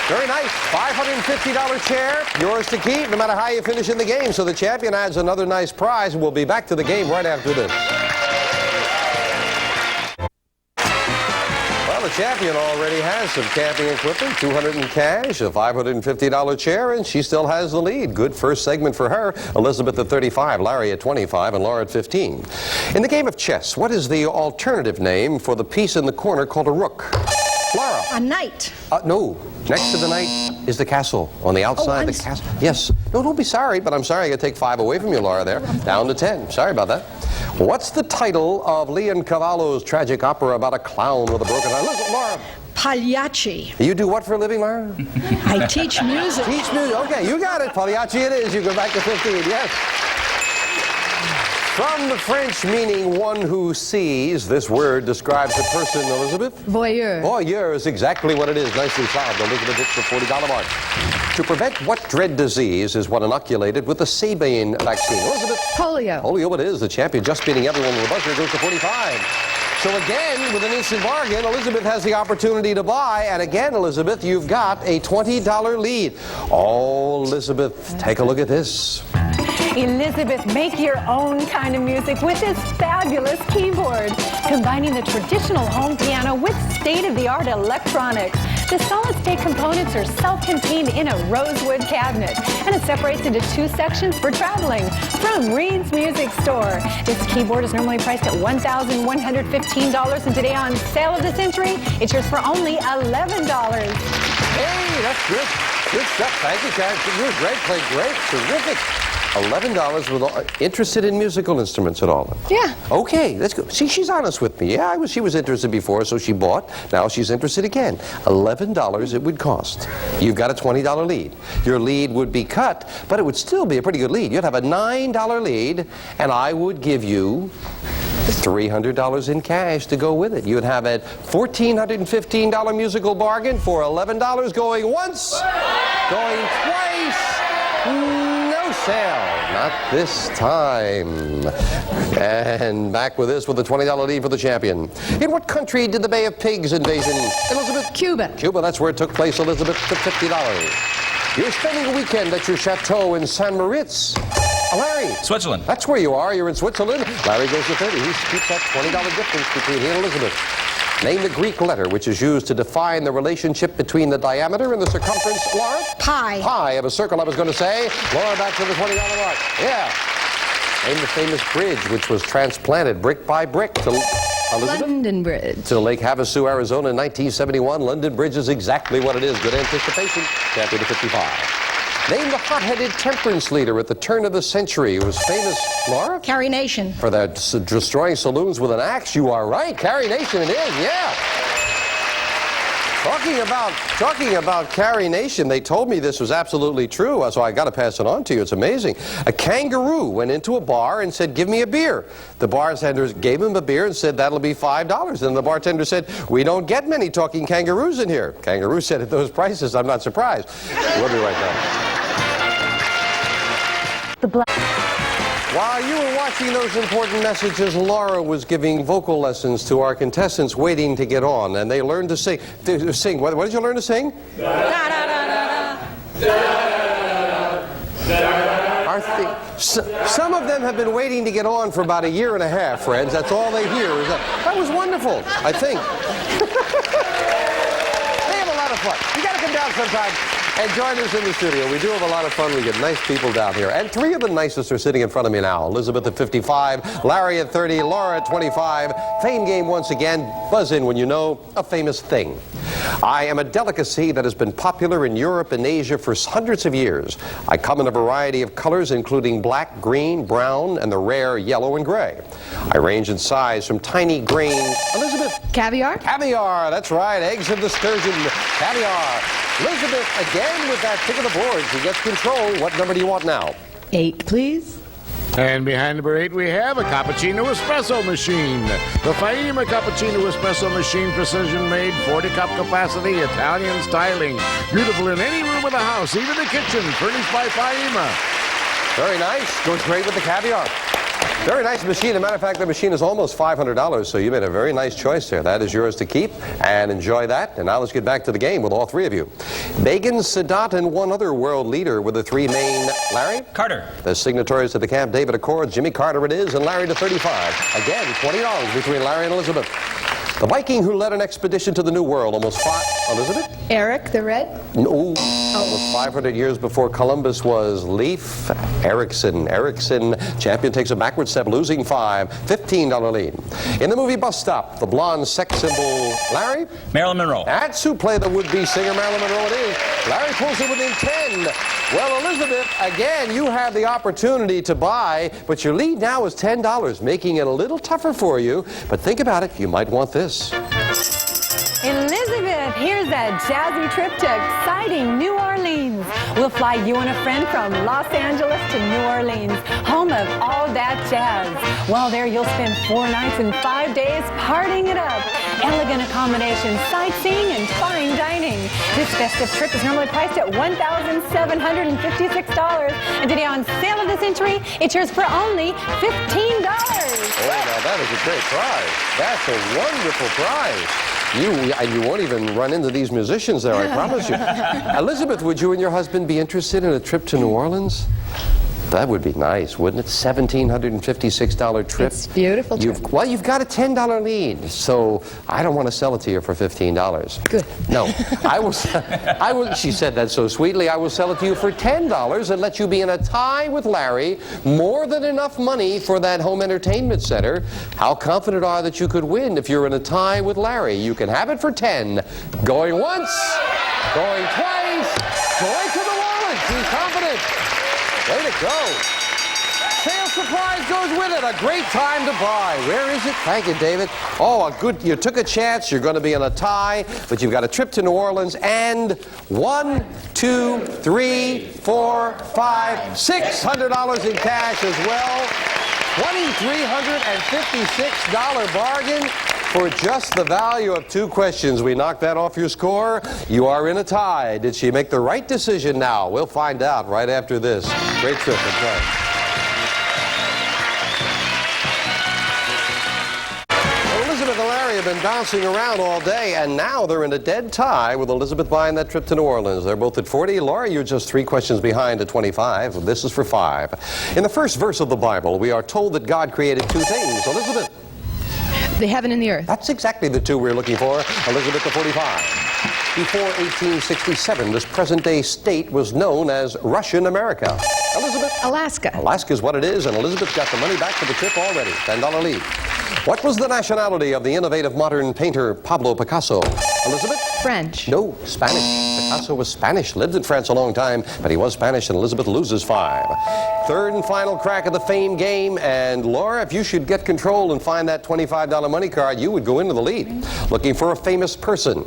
Very nice. $550 chair. Yours to keep no matter how you finish in the game. So the champion adds another nice prize. We'll be back to the game right after this. The champion already has some camping equipment, $200 in cash, a $550 chair, and she still has the lead. Good first segment for her. Elizabeth at 35, Larry at 25, and Laura at 15. In the game of chess, what is the alternative name for the piece in the corner called a rook? Laura. A knight. No. Next to the knight is the castle. On the outside, the castle. Yes. No, don't be sorry, but I'm sorry I got to take 5 away from you, Laura, there. Down to 10. Sorry about that. What's the title of Leoncavallo's tragic opera about a clown with a broken eye? Listen, Laura. Pagliacci. You do what for a living, Laura? I teach music. Teach music. Okay, you got it. Pagliacci it is. You go back to 15. Yes. From the French meaning one who sees, this word describes a person, Elizabeth? Voyeur. Voyeur is exactly what it is. Nicely solved. Elizabeth hits the $40 mark. To prevent what dread disease is one inoculated with the Sabine vaccine? Elizabeth? Polio. Polio it is. The champion just beating everyone with a buzzer goes to 45. So again, with an instant bargain, Elizabeth has the opportunity to buy. And again, Elizabeth, you've got a $20 lead. Oh, Elizabeth, take a look at this. Elizabeth, make your own kind of music with this fabulous keyboard, combining the traditional home piano with state-of-the-art electronics. The solid-state components are self-contained in a rosewood cabinet, and it separates into 2 sections for traveling. From Reed's Music Store. This keyboard is normally priced at $1,115, and today on Sale of the Century, it's yours for only $11. Hey, that's good. Good stuff. Thank you, guys. You were great. Played great. Terrific. $11 with interested in musical instruments at all? Yeah. Okay, that's good. See, she's honest with me. Yeah, she was interested before, so she bought. Now she's interested again. $11 it would cost. You've got a $20 lead. Your lead would be cut, but it would still be a pretty good lead. You'd have a $9 lead, and I would give you $300 in cash to go with it. You'd have a $1,415 musical bargain for $11 going once, going twice. No sale, not this time. And back with this with a $20 lead for the champion. In what country did the Bay of Pigs invasion? Elizabeth? Cuba. Cuba, that's where it took place, Elizabeth, to $50. You're spending a weekend at your chateau in St. Moritz. Larry. Switzerland. That's where you are. You're in Switzerland. Larry goes to 30. He keeps that $20 difference between he and Elizabeth. Name the Greek letter which is used to define the relationship between the diameter and the circumference. Laura? Pi. Pi of a circle, I was going to say. Laura, back to the $20 mark. Yeah. Name the famous bridge which was transplanted brick by brick to Elizabeth? London Bridge. To Lake Havasu, Arizona in 1971. London Bridge is exactly what it is. Good anticipation. Champion to 55. Name the hot-headed temperance leader at the turn of the century who was famous, Laura? Carrie Nation. For that destroying saloons with an axe. You are right. Carrie Nation it is, yeah. Talking about Carrie Nation, they told me this was absolutely true, so I got to pass it on to you. It's amazing. A kangaroo went into a bar and said, "Give me a beer." The bartender gave him a beer and said, "That'll be $5." And the bartender said, "We don't get many talking kangaroos in here." Kangaroo said, "At those prices, I'm not surprised." We'll be right back. While you were watching those important messages, Laura was giving vocal lessons to our contestants waiting to get on, and they learned to sing. What did you learn to sing? Some of them have been waiting to get on for about 1.5 years, friends. That's all they hear. That was wonderful, I think. They have a lot of fun. You got to come down sometime and join us in the studio. We do have a lot of fun. We get nice people down here. And 3 of the nicest are sitting in front of me now. Elizabeth at 55, Larry at 30, Laura at 25. Fame game once again. Buzz in when you know a famous thing. I am a delicacy that has been popular in Europe and Asia for hundreds of years. I come in a variety of colors, including black, green, brown, and the rare yellow and gray. I range in size from tiny green... Elizabeth? Caviar? Caviar, that's right. Eggs of the sturgeon. Caviar. Elizabeth, again with that pick of the board. She gets control. What number do you want now? 8, please. And behind number 8, we have a cappuccino espresso machine. The Faima cappuccino espresso machine, precision made, 40-cup capacity, Italian styling. Beautiful in any room of the house, even the kitchen, furnished by Faima. Very nice. Goes great with the caviar. Very nice machine. As a matter of fact, the machine is almost $500, so you made a very nice choice there. That is yours to keep, and enjoy that. And now let's get back to the game with all 3 of you. Megan, Sadat, and one other world leader were the 3 main... Larry? Carter. The signatories to the Camp David Accords. Jimmy Carter it is, and Larry to 35. Again, $20 between Larry and Elizabeth. The Viking who led an expedition to the New World almost 5... Elizabeth? Eric the Red? No. Almost 500 years before Columbus was Leif Erikson. Erikson, champion, takes a backward step, losing 5. $15 lead. In the movie Bus Stop, the blonde sex symbol, Larry? Marilyn Monroe. That's who played the would-be singer, Marilyn Monroe it is. Larry pulls it within 10. Well, Elizabeth, again, you have the opportunity to buy, but your lead now is $10, making it a little tougher for you. But think about it, you might want this. Elizabeth, here's a jazzy trip to exciting New Orleans. We'll fly you and a friend from Los Angeles to New Orleans, home of all that jazz. While there, you'll spend 4 nights and 5 days partying it up. Elegant accommodations, sightseeing, and fine dining. This festive trip is normally priced at $1,756. And today on Sale of the Century, it's yours for only $15. Oh, now that is a great prize. That's a wonderful prize. You won't even run into these musicians there, I promise you. Elizabeth, would you and your husband be interested in a trip to New Orleans? That would be nice, wouldn't it? $1,756 trip. It's a beautiful trip. Well, you've got a $10 lead, so I don't want to sell it to you for $15. Good. No, I will. She said that so sweetly. I will sell it to you for $10 and let you be in a tie with Larry. More than enough money for that home entertainment center. How confident are that you could win if you're in a tie with Larry? You can have it for 10. Going once, going twice, going to the wallet. She's confident. Way to go. Sale surprise goes with it. A great time to buy. Where is it? Thank you, David. Oh, you took a chance. You're going to be in a tie, but you've got a trip to New Orleans and $1, $2, $3, $4, $5, $600 in cash as well. $2,356 bargain for just the value of 2 questions. We knocked that off your score. You are in a tie. Did she make the right decision now? We'll find out right after this. Great trip. That's right. Well, Elizabeth and Larry have been bouncing around all day, and now they're in a dead tie with Elizabeth buying that trip to New Orleans. They're both at 40. Laura, you're just 3 questions behind at 25. This is for 5. In the first verse of the Bible, we are told that God created 2 things. Elizabeth? The heaven and the earth. That's exactly the 2 we're looking for. Elizabeth, the 45. Before 1867, this present-day state was known as Russian America. Elizabeth? Alaska. Alaska is what it is, and Elizabeth got the money back for the trip already. $10 lead. What was the nationality of the innovative modern painter Pablo Picasso? Elizabeth? French. No, Spanish. Picasso was Spanish, lived in France a long time, but he was Spanish, and Elizabeth loses 5. Third and final crack at the fame game, and Laura, if you should get control and find that $25 money card, you would go into the lead. Looking for a famous person.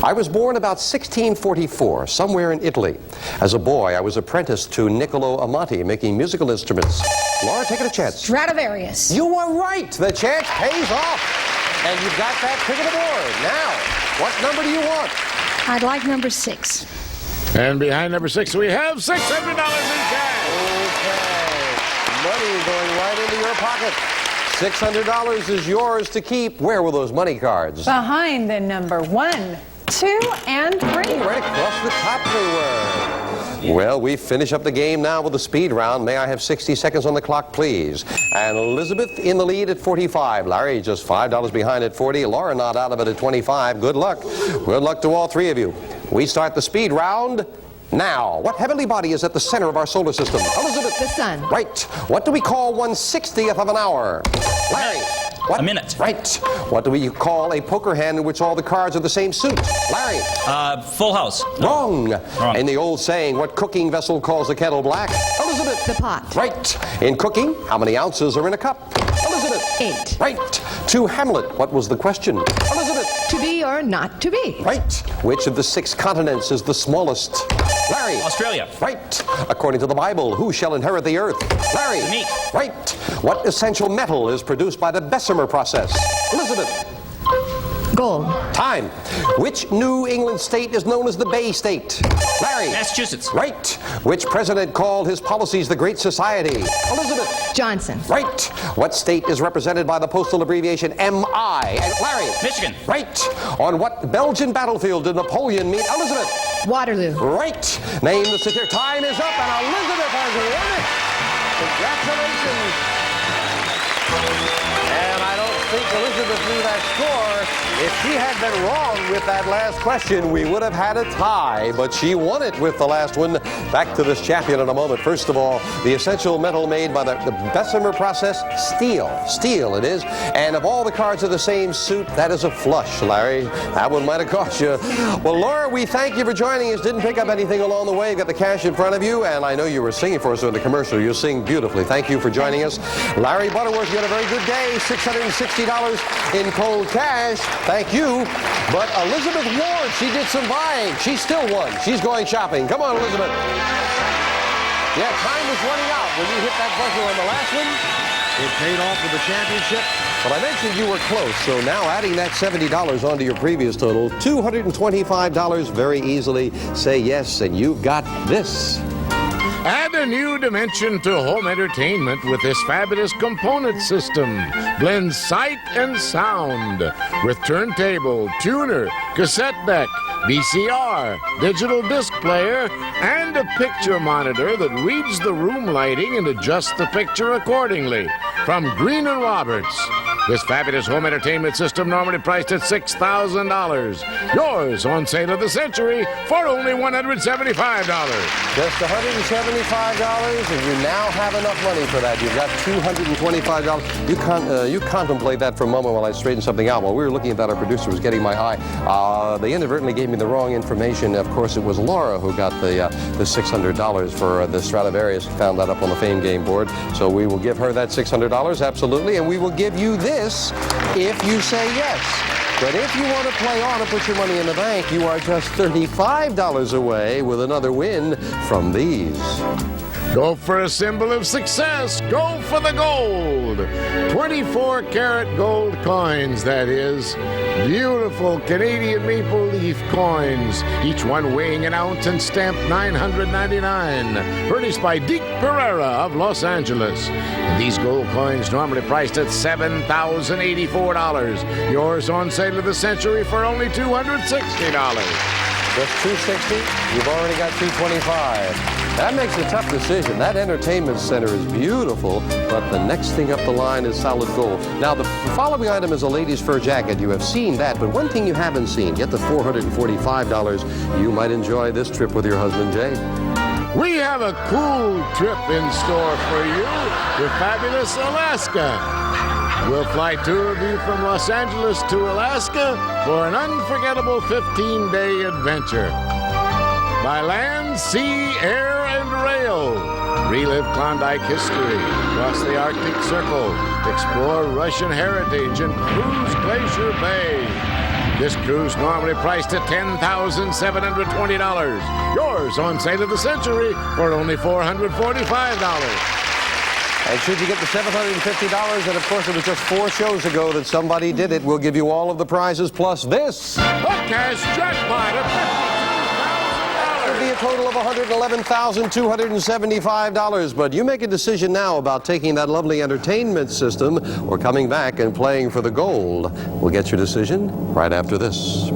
I was born about 1644, somewhere in Italy. As a boy, I was apprenticed to Niccolo Amati, making musical instruments. Laura, take it a chance. Stradivarius. You were right. The chance pays off. And you've got that ticket aboard. Now, what number do you want? I'd like number 6. And behind number 6, we have $600 in cash. Okay. Money going right into your pocket. $600 is yours to keep. Where were those money cards? Behind the number 1, 2, and 3. Right across the top they were. Well, we finish up the game now with the speed round. May I have 60 seconds on the clock, please? And Elizabeth in the lead at 45. Larry just $5 behind at 40. Laura not out of it at 25. Good luck. Good luck to all three of you. We start the speed round now. What heavenly body is at the center of our solar system? Elizabeth. The sun. Right. What do we call 1/60th of an hour? Larry. What? A minute. Right. What do we call a poker hand in which all the cards are the same suit? Larry. Full house. Wrong. Wrong. In the old saying, what cooking vessel calls the kettle black? Elizabeth. The pot. Right. In cooking, how many ounces are in a cup? Elizabeth. 8. Right. To Hamlet, what was the question? Elizabeth. To be or not to be? Right. Which of the 6 continents is the smallest? Larry. Australia. Right. According to the Bible, who shall inherit the earth? Larry. Me. Right. What essential metal is produced by the Buzzr process? Elizabeth. Gold. Time. Which New England state is known as the Bay State? Larry. Massachusetts. Right. Which president called his policies the Great Society? Elizabeth. Johnson. Right. What state is represented by the postal abbreviation MI? And Larry. Michigan. Right. On what Belgian battlefield did Napoleon meet Elizabeth? Waterloo. Right. Name the city. Time is up, and Elizabeth has won it. Congratulations. And I don't think Elizabeth knew that score. If she had been wrong with that last question, we would have had a tie, but she won it with the last one. Back to this champion in a moment. First of all, the essential metal made by the Buzzr process, steel. Steel it is. And if all the cards are the same suit, that is a flush, Larry. That one might have cost you. Well, Laura, we thank you for joining us. Didn't pick up anything along the way. You've got the cash in front of you, and I know you were singing for us in the commercial. You sing beautifully. Thank you for joining us. Larry Butterworth, you had a very good day. $660 in cold cash. Thank you. But Elizabeth Ward, she did some buying. She still won. She's going shopping. Come on, Elizabeth. Yeah, time was running out when you hit that buzzer on the last one. It paid off with the championship. But I mentioned you were close, so now adding that $70 onto your previous total, $225 very easily. Say yes, and you've got this. Add a new dimension to home entertainment with this fabulous component system. Blends sight and sound with turntable, tuner, cassette deck, VCR, digital disc player, and a picture monitor that reads the room lighting and adjusts the picture accordingly. From Green & Roberts. This fabulous home entertainment system normally priced at $6,000. Yours on sale of the century for only $175. Just $175, and you now have enough money for that. You've got $225. You contemplate that for a moment while I straighten something out. While we were looking at that, our producer was getting my eye. They inadvertently gave me the wrong information. Of course, it was Laura who got the $600 for the Stradivarius. Found that up on the Fame Game board. So we will give her that $600, absolutely, and we will give you this if you say yes. But if you want to play on and put your money in the bank, you are just $35 away with another win from these. Go for a symbol of success. Go for the gold. 24-karat gold coins, that is. Beautiful Canadian maple leaf coins. Each one weighing an ounce and stamped $999. Furnished by Deke Pereira of Los Angeles. These gold coins normally priced at $7,084. Yours on sale of the century for only $260. Just $260, you've already got $225. That makes a tough decision. That entertainment center is beautiful, but the next thing up the line is solid gold. Now, the following item is a lady's fur jacket. You have seen that, but one thing you haven't seen, get the $445. You might enjoy this trip with your husband, Jay. We have a cool trip in store for you to fabulous Alaska. We'll fly two of you from Los Angeles to Alaska for an unforgettable 15-day adventure. By land, sea, air, and rail. Relive Klondike history, cross the Arctic Circle, explore Russian heritage, and cruise Glacier Bay. This cruise normally priced at $10,720. Yours on sale of the century for only $445. And should you get the $750, and of course it was just 4 shows ago that somebody did it, we'll give you all of the prizes plus this. A cash jackpot of $52,000. It would be a total of $111,275. But you make a decision now about taking that lovely entertainment system or coming back and playing for the gold. We'll get your decision right after this.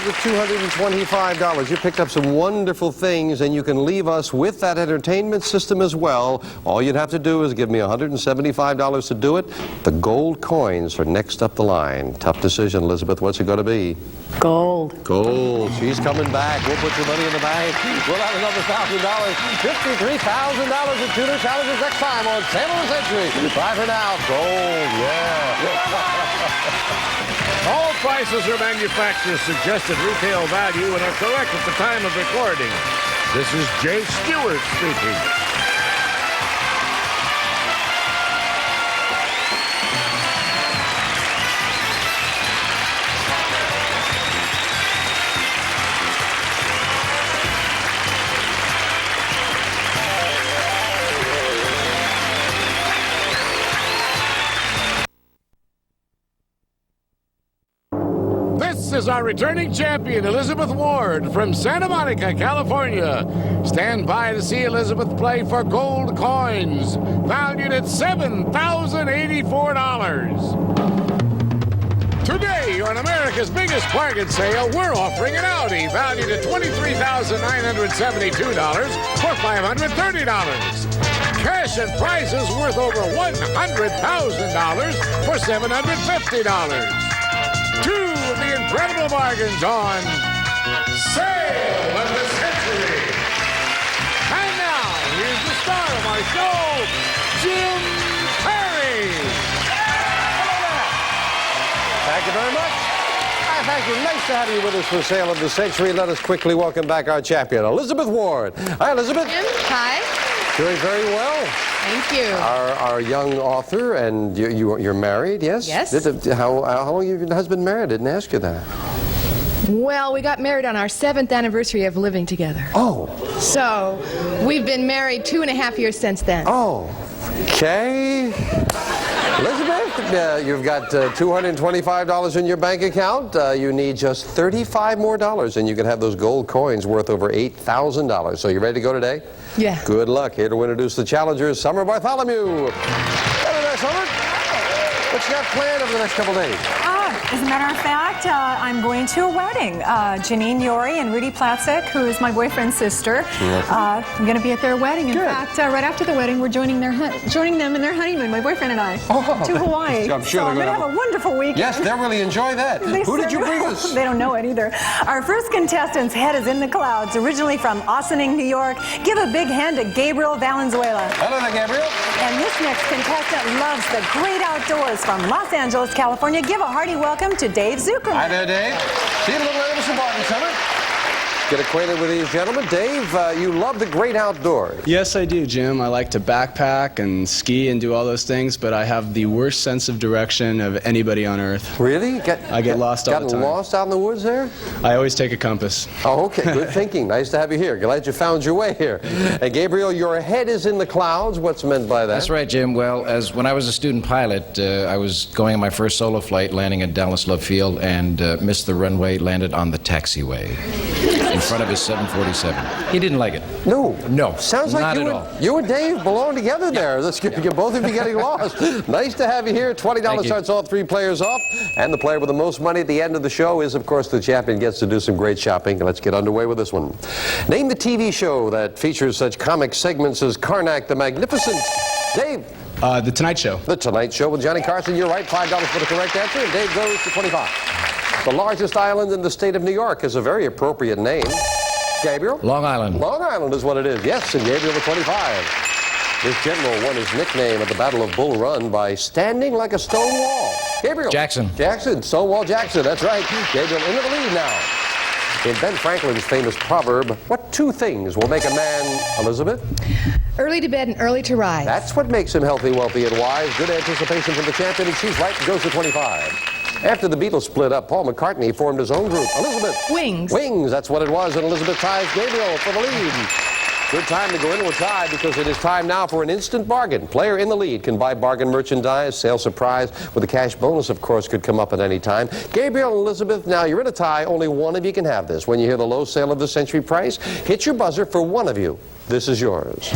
With $225. You picked up some wonderful things, and you can leave us with that entertainment system as well. All you'd have to do is give me $175 to do it. The gold coins are next up the line. Tough decision, Elizabeth. What's it going to be? Gold. Gold. She's coming back. We'll put your money in the bank. We'll have another $1,000. $53,000 in tuner challenges next time on Sale of the Century. Bye for now. Gold. Yeah. All prices are manufacturer's suggested retail value and are correct at the time of recording. This is Jay Stewart speaking. This is our returning champion, Elizabeth Ward, from Santa Monica, California. Stand by to see Elizabeth play for gold coins, valued at $7,084. Today, on America's biggest bargain sale, we're offering an Audi valued at $23,972 for $530. Cash and prizes worth over $100,000 for $750. Two of the incredible bargains on Sale of the Century. And now, here's the star of our show, Jim Perry. Thank you very much. Thank you. Nice to have you with us for Sale of the Century. Let us quickly welcome back our champion, Elizabeth Ward. Hi, Elizabeth. Jim, hi. Doing very well. Thank you. Our young author, and you're married, yes? Yes. How long have you and your husband married? I didn't ask you that. Well, we got married on our 7th anniversary of living together. Oh. So, we've been married 2.5 years since then. Oh. Okay. Elizabeth, you've got $225 in your bank account. You need just $35 more, and you can have those gold coins worth over $8,000. So you ready to go today? Yeah. Good luck. Here to introduce the challengers, Summer Bartholomew. Hello there, Summer. What you got planned over the next couple days? As a matter of fact, I'm going to a wedding. Janine Yori and Rudy Platzek, who is my boyfriend's sister. I'm going to be at their wedding. In fact, right after the wedding, we're joining them in their honeymoon, my boyfriend and I, to Hawaii. I'm sure I'm going to have a wonderful weekend. Yes, they'll really enjoy that. Who did you bring us? They don't know it either. Our first contestant's head is in the clouds, originally from Ossining, New York. Give a big hand to Gabriel Valenzuela. Hello there, Gabriel. And this next contestant loves the great outdoors from Los Angeles, California. Give a hearty welcome to Dave Zuckerman. Hi there, Dave. See you in a little later with some bargain, Summer. Get acquainted with these gentlemen. Dave, you love the great outdoors. Yes, I do, Jim. I like to backpack and ski and do all those things, but I have the worst sense of direction of anybody on Earth. Really? I get lost all the time. Gotten lost out in the woods there? I always take a compass. Oh, okay. Good thinking. Nice to have you here. Glad you found your way here. And Gabriel, your head is in the clouds. What's meant by that? That's right, Jim. Well, when I was a student pilot, I was going on my first solo flight, landing at Dallas Love Field, and missed the runway, landed on the taxiway in front of his 747. He didn't like it. No. No. Sounds like you and Dave belong together there. Let's get both of you getting lost. Nice to have you here. $20 starts all 3 players off. And the player with the most money at the end of the show is, of course, the champion. Gets to do some great shopping. Let's get underway with this one. Name the TV show that features such comic segments as Karnak the Magnificent. Dave. The Tonight Show. The Tonight Show with Johnny Carson. You're right. $5 for the correct answer. And Dave goes to 25. The largest island in the state of New York is a very appropriate name. Gabriel? Long Island. Long Island is what it is. Yes, and Gabriel with 25. This general won his nickname at the Battle of Bull Run by standing like a stone wall. Gabriel. Jackson. Jackson, Stonewall Jackson, that's right. Gabriel into the lead now. In Ben Franklin's famous proverb, what two things will make a man, Elizabeth? Early to bed and early to rise. That's what makes him healthy, wealthy, and wise. Good anticipation from the champion, and she's right, goes to 25. After the Beatles split up, Paul McCartney formed his own group. Elizabeth. Wings. Wings, that's what it was, and Elizabeth ties Gabriel for the lead. Good time to go into a tie because it is time now for an instant bargain. Player in the lead can buy bargain merchandise, sale surprise with a cash bonus, of course, could come up at any time. Gabriel and Elizabeth, now you're in a tie. Only one of you can have this. When you hear the low sale of the century price, hit your buzzer for one of you. This is yours.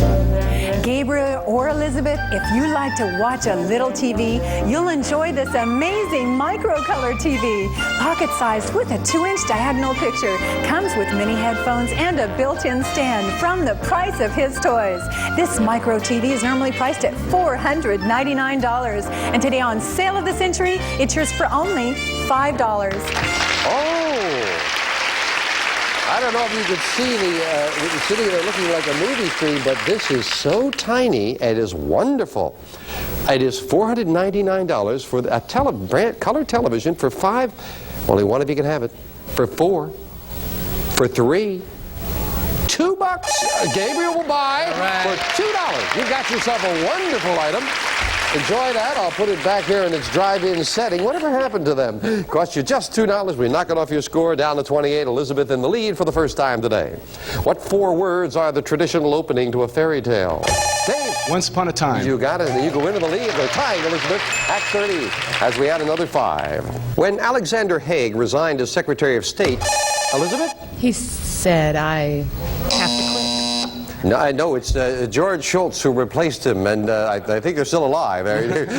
Gabriel or Elizabeth, if you like to watch a little TV, you'll enjoy this amazing microcolor TV. Pocket-sized with a 2-inch diagonal picture. Comes with mini headphones and a built-in stand from the price of his toys. This micro TV is normally priced at $499. And today on Sale of the Century, it's yours for only $5. Oh! I don't know if you could see the sitting there looking like a movie screen, but this is so tiny. It is wonderful. It is $499 for a color television for $5. Only one of you can have it. For $4. For $3. $2. Gabriel will buy for $2. You got yourself a wonderful item. Enjoy that. I'll put it back here in its drive-in setting. Whatever happened to them? Cost you just $2. We knock it off your score down to 28. Elizabeth in the lead for the first time today. What 4 words are the traditional opening to a fairy tale? Dave. Once upon a time. You got it. And you go into the lead. They're tying Elizabeth at 30 as we add another 5. When Alexander Haig resigned as Secretary of State, Elizabeth? He said, I have to quit. No, I know it's George Shultz who replaced him, and I think they're still alive.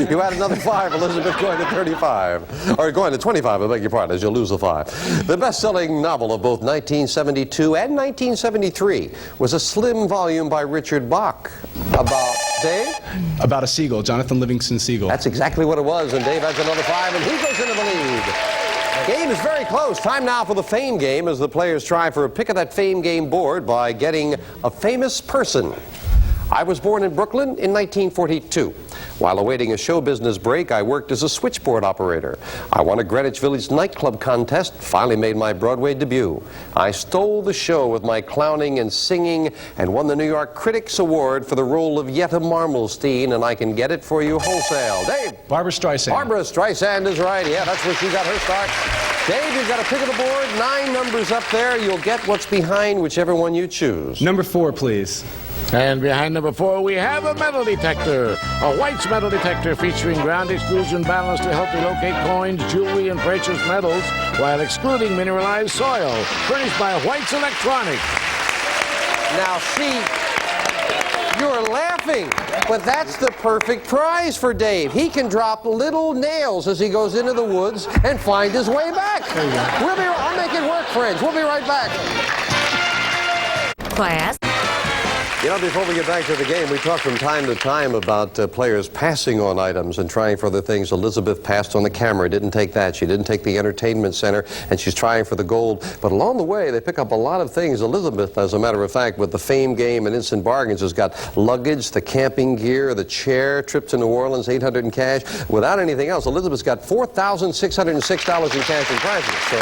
You add another 5, Elizabeth, going to 35. Or going to 25, I beg your pardon, as you'll lose a 5. The best-selling novel of both 1972 and 1973 was a slim volume by Richard Bach. About, Dave? About a seagull, Jonathan Livingston Seagull. That's exactly what it was, and Dave has another 5, and he goes into the lead. Game is very close. Time now for the Fame Game as the players try for a pick of that Fame Game board by getting a famous person. I was born in Brooklyn in 1942. While awaiting a show business break, I worked as a switchboard operator. I won a Greenwich Village nightclub contest, finally made my Broadway debut. I stole the show with my clowning and singing and won the New York Critics Award for the role of Yetta Marmelstein, and I can get it for you wholesale. Dave? Barbra Streisand. Barbra Streisand is right. Yeah, that's where she got her start. Dave, you've got a pick of the board. 9 numbers up there. You'll get what's behind whichever one you choose. Number 4, please. And behind number 4, we have a metal detector. A White's metal detector featuring ground exclusion balance to help you locate coins, jewelry, and precious metals while excluding mineralized soil. Furnished by White's Electronics. Now, see, you're laughing, but that's the perfect prize for Dave. He can drop little nails as he goes into the woods and find his way back. I'll make it work, friends. We'll be right back. Class. You know, before we get back to the game, we talk from time to time about players passing on items and trying for other things. Elizabeth passed on the camera, didn't take that. She didn't take the entertainment center, and she's trying for the gold. But along the way, they pick up a lot of things. Elizabeth, as a matter of fact, with the Fame Game and Instant Bargains, has got luggage, the camping gear, the chair, trip to New Orleans, $800 in cash. Without anything else, Elizabeth's got $4,606 in cash and prizes. So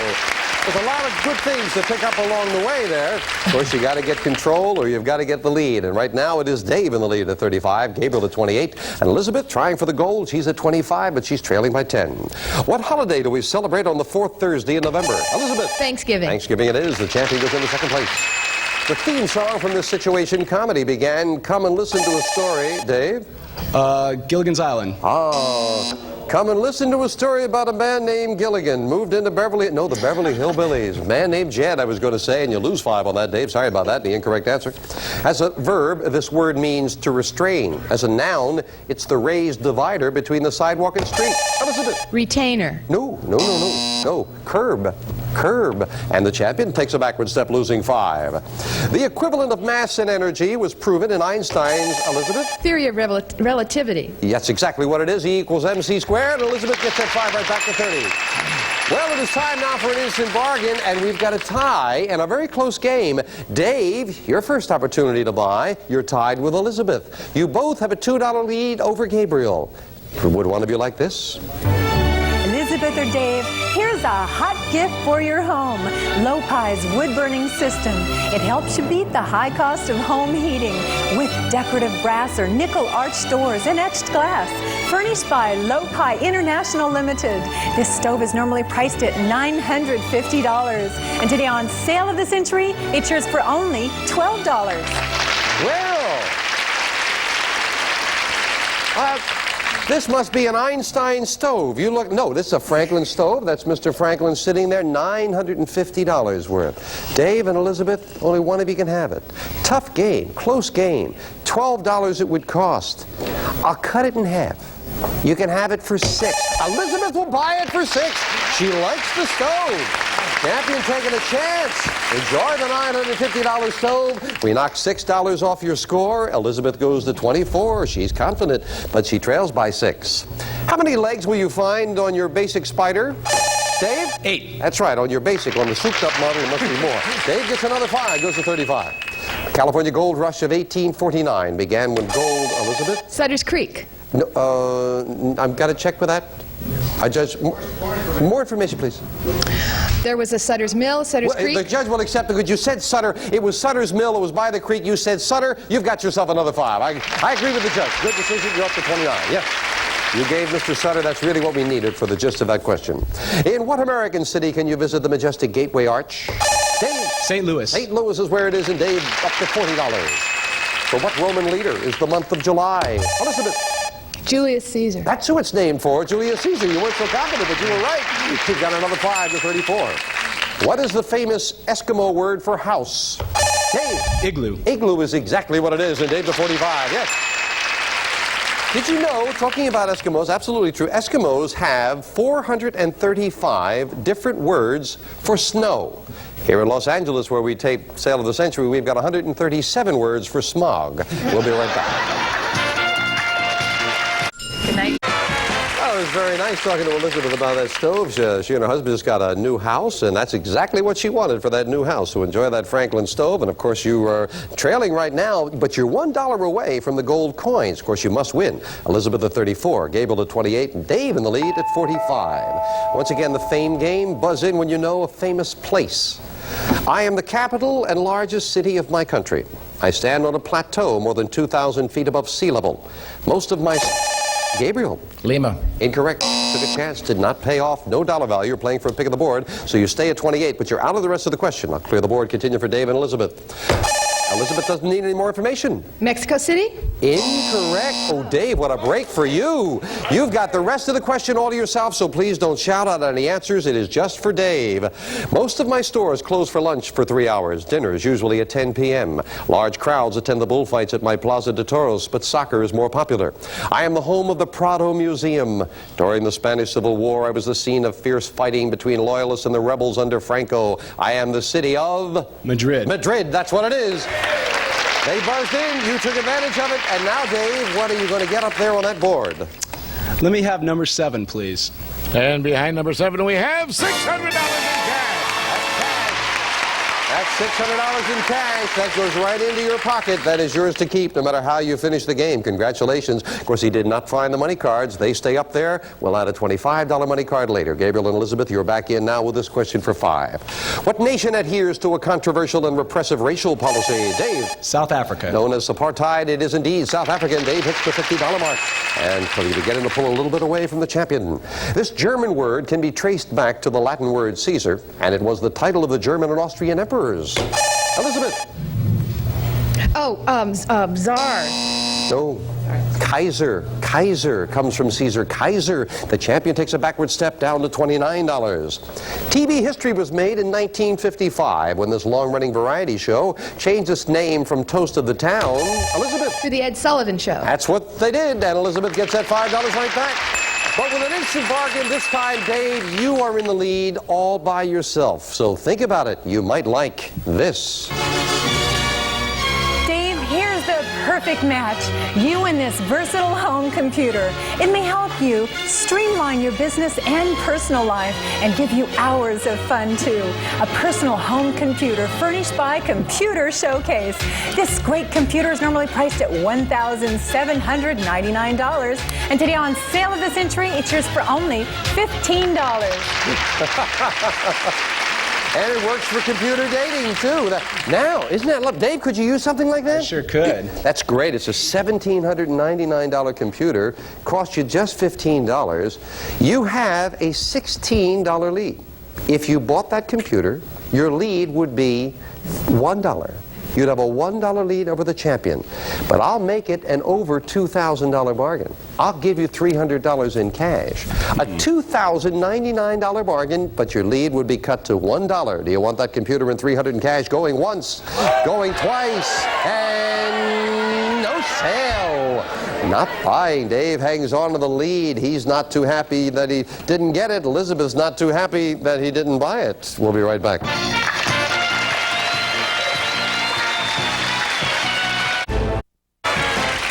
there's a lot of good things to pick up along the way there. Of course, you got to get control or you've got to get the lead. And right now it is Dave in the lead at 35, Gabriel at 28, and Elizabeth trying for the gold. She's at 25, but she's trailing by 10. What holiday do we celebrate on the 4th Thursday in November? Elizabeth? Thanksgiving. Thanksgiving it is. The champion goes into 2nd place. The theme song from this situation comedy began, Come and Listen to a Story. Dave? Gilligan's Island. Oh. Come and listen to a story about a man named Gilligan. Moved into the Beverly Hillbillies. A man named Jed, I was going to say, and you lose 5 on that, Dave. Sorry about that, the incorrect answer. As a verb, this word means to restrain. As a noun, it's the raised divider between the sidewalk and street. Elizabeth? Retainer. No. Curb. And the champion takes a backward step, losing 5. The equivalent of mass and energy was proven in Einstein's, Elizabeth? Theory of relativity. That's exactly what it is. E equals mc squared. Elizabeth gets that 5 right back to 30. Well, it is time now for an instant bargain, and we've got a tie and a very close game. Dave, your first opportunity to buy. You're tied with Elizabeth. You both have a $2 lead over Gabriel. Would one of you like this? Elizabeth or Dave, here's a hot gift for your home. Lopi's wood-burning system. It helps you beat the high cost of home heating with decorative brass or nickel arched doors and etched glass. Furnished by Lopi International Limited. This stove is normally priced at $950. And today on Sale of the Century, it's yours for only $12. Well, this must be an Einstein stove. You look, no, this is a Franklin stove. That's Mr. Franklin sitting there, $950 worth. Dave and Elizabeth, only one of you can have it. Tough game, close game. $12 it would cost. I'll cut it in half. You can have it for $6. Elizabeth will buy it for $6. She likes the stove. Champion taking a chance. Enjoy the $950 stove. We knock $6 off your score. Elizabeth goes to 24. She's confident, but she trails by 6. How many legs will you find on your basic spider? Dave? 8. That's right, on your basic, on the souped-up model, it must be more. Dave gets another 5, goes to 35. California gold rush of 1849 began when gold, Elizabeth? Sutter's Creek. No, I've got to check with that. I judge. More information, please. There was a Sutter's Mill, Sutter's Creek. The judge will accept it because you said Sutter. It was Sutter's Mill. It was by the creek. You said Sutter. You've got yourself another 5. I agree with the judge. Good decision. You're up to 29. Yes. You gave Mr. Sutter. That's really what we needed for the gist of that question. In what American city can you visit the majestic Gateway Arch? Dave. St. Louis. St. Louis is where it is, and Dave up to $40. For what Roman leader is the month of July? Elizabeth. Julius Caesar. That's who it's named for, Julius Caesar. You weren't so confident, but you were right. You've got another 5 to 34. What is the famous Eskimo word for house? Dave. Igloo. Igloo is exactly what it is, and Dave to 45, yes. Did you know, talking about Eskimos, absolutely true, Eskimos have 435 different words for snow. Here in Los Angeles, where we tape Sale of the Century, we've got 137 words for smog. We'll be right back. Good night. Oh, it was very nice talking to Elizabeth about that stove. She and her husband just got a new house, and that's exactly what she wanted for that new house, to enjoy that Franklin stove. And, of course, you are trailing right now, but you're $1 away from the gold coins. Of course, you must win. Elizabeth at 34, Gabriel at 28, and Dave in the lead at 45. Once again, the fame game. Buzz in when you know a famous place. I am the capital and largest city of my country. I stand on a plateau more than 2,000 feet above sea level. Most of my... Gabriel. Lima. Incorrect. Took a chance, did not pay off. No dollar value. You're playing for a pick of the board, so you stay at 28, but you're out of the rest of the question. I'll clear the board. Continue for Dave and Elizabeth. Elizabeth doesn't need any more information. Mexico City? Incorrect. Oh, Dave, what a break for you. You've got the rest of the question all to yourself, so please don't shout out any answers. It is just for Dave. Most of my stores close for lunch for 3 hours. Dinner is usually at 10 p.m. Large crowds attend the bullfights at my Plaza de Toros, but soccer is more popular. I am the home of the Prado Museum. During the Spanish Civil War, I was the scene of fierce fighting between loyalists and the rebels under Franco. I am the city of... Madrid. Madrid, that's what it is. They buzzed in, you took advantage of it, and now, Dave, what are you going to get up there on that board? Let me have number 7, please. And behind number 7, we have $600 in cash. That's $600 in cash. That goes right into your pocket. That is yours to keep no matter how you finish the game. Congratulations. Of course, he did not find the money cards. They stay up there. We'll add a $25 money card later. Gabriel and Elizabeth, you're back in now with this question for 5. What nation adheres to a controversial and repressive racial policy? Dave. South Africa. Known as apartheid, it is indeed South Africa. And Dave hits the $50 mark. And for you to get him to pull a little bit away from the champion. This German word can be traced back to the Latin word Caesar, and it was the title of the German and Austrian emperors. Elizabeth. Czar. No. Kaiser. Kaiser comes from Caesar. Kaiser. The champion takes a backward step down to $29. TV history was made in 1955 when this long-running variety show changed its name from Toast of the Town. Elizabeth. To the Ed Sullivan Show. That's what they did, and Elizabeth gets that $5 right back. But with an instant bargain this time, Dave, you are in the lead all by yourself. So think about it. You might like this. Dave, here's the perfect perfect match. You and this versatile home computer. It may help you streamline your business and personal life and give you hours of fun too. A personal home computer furnished by Computer Showcase. This great computer is normally priced at $1,799, and today on Sale of the Century, it's yours for only $15. And it works for computer dating, too. Now, isn't that love? Dave, could you use something like that? I sure could. That's great. It's a $1,799 computer. Cost you just $15. You have a $16 lead. If you bought that computer, your lead would be $1. You'd have a $1 lead over the champion. But I'll make it an over $2,000 bargain. I'll give you $300 in cash. A $2,099 bargain, but your lead would be cut to $1. Do you want that computer and $300 in cash? Going once, going twice, and no sale. Not buying. Dave hangs on to the lead. He's not too happy that he didn't get it. Elizabeth's not too happy that he didn't buy it. We'll be right back.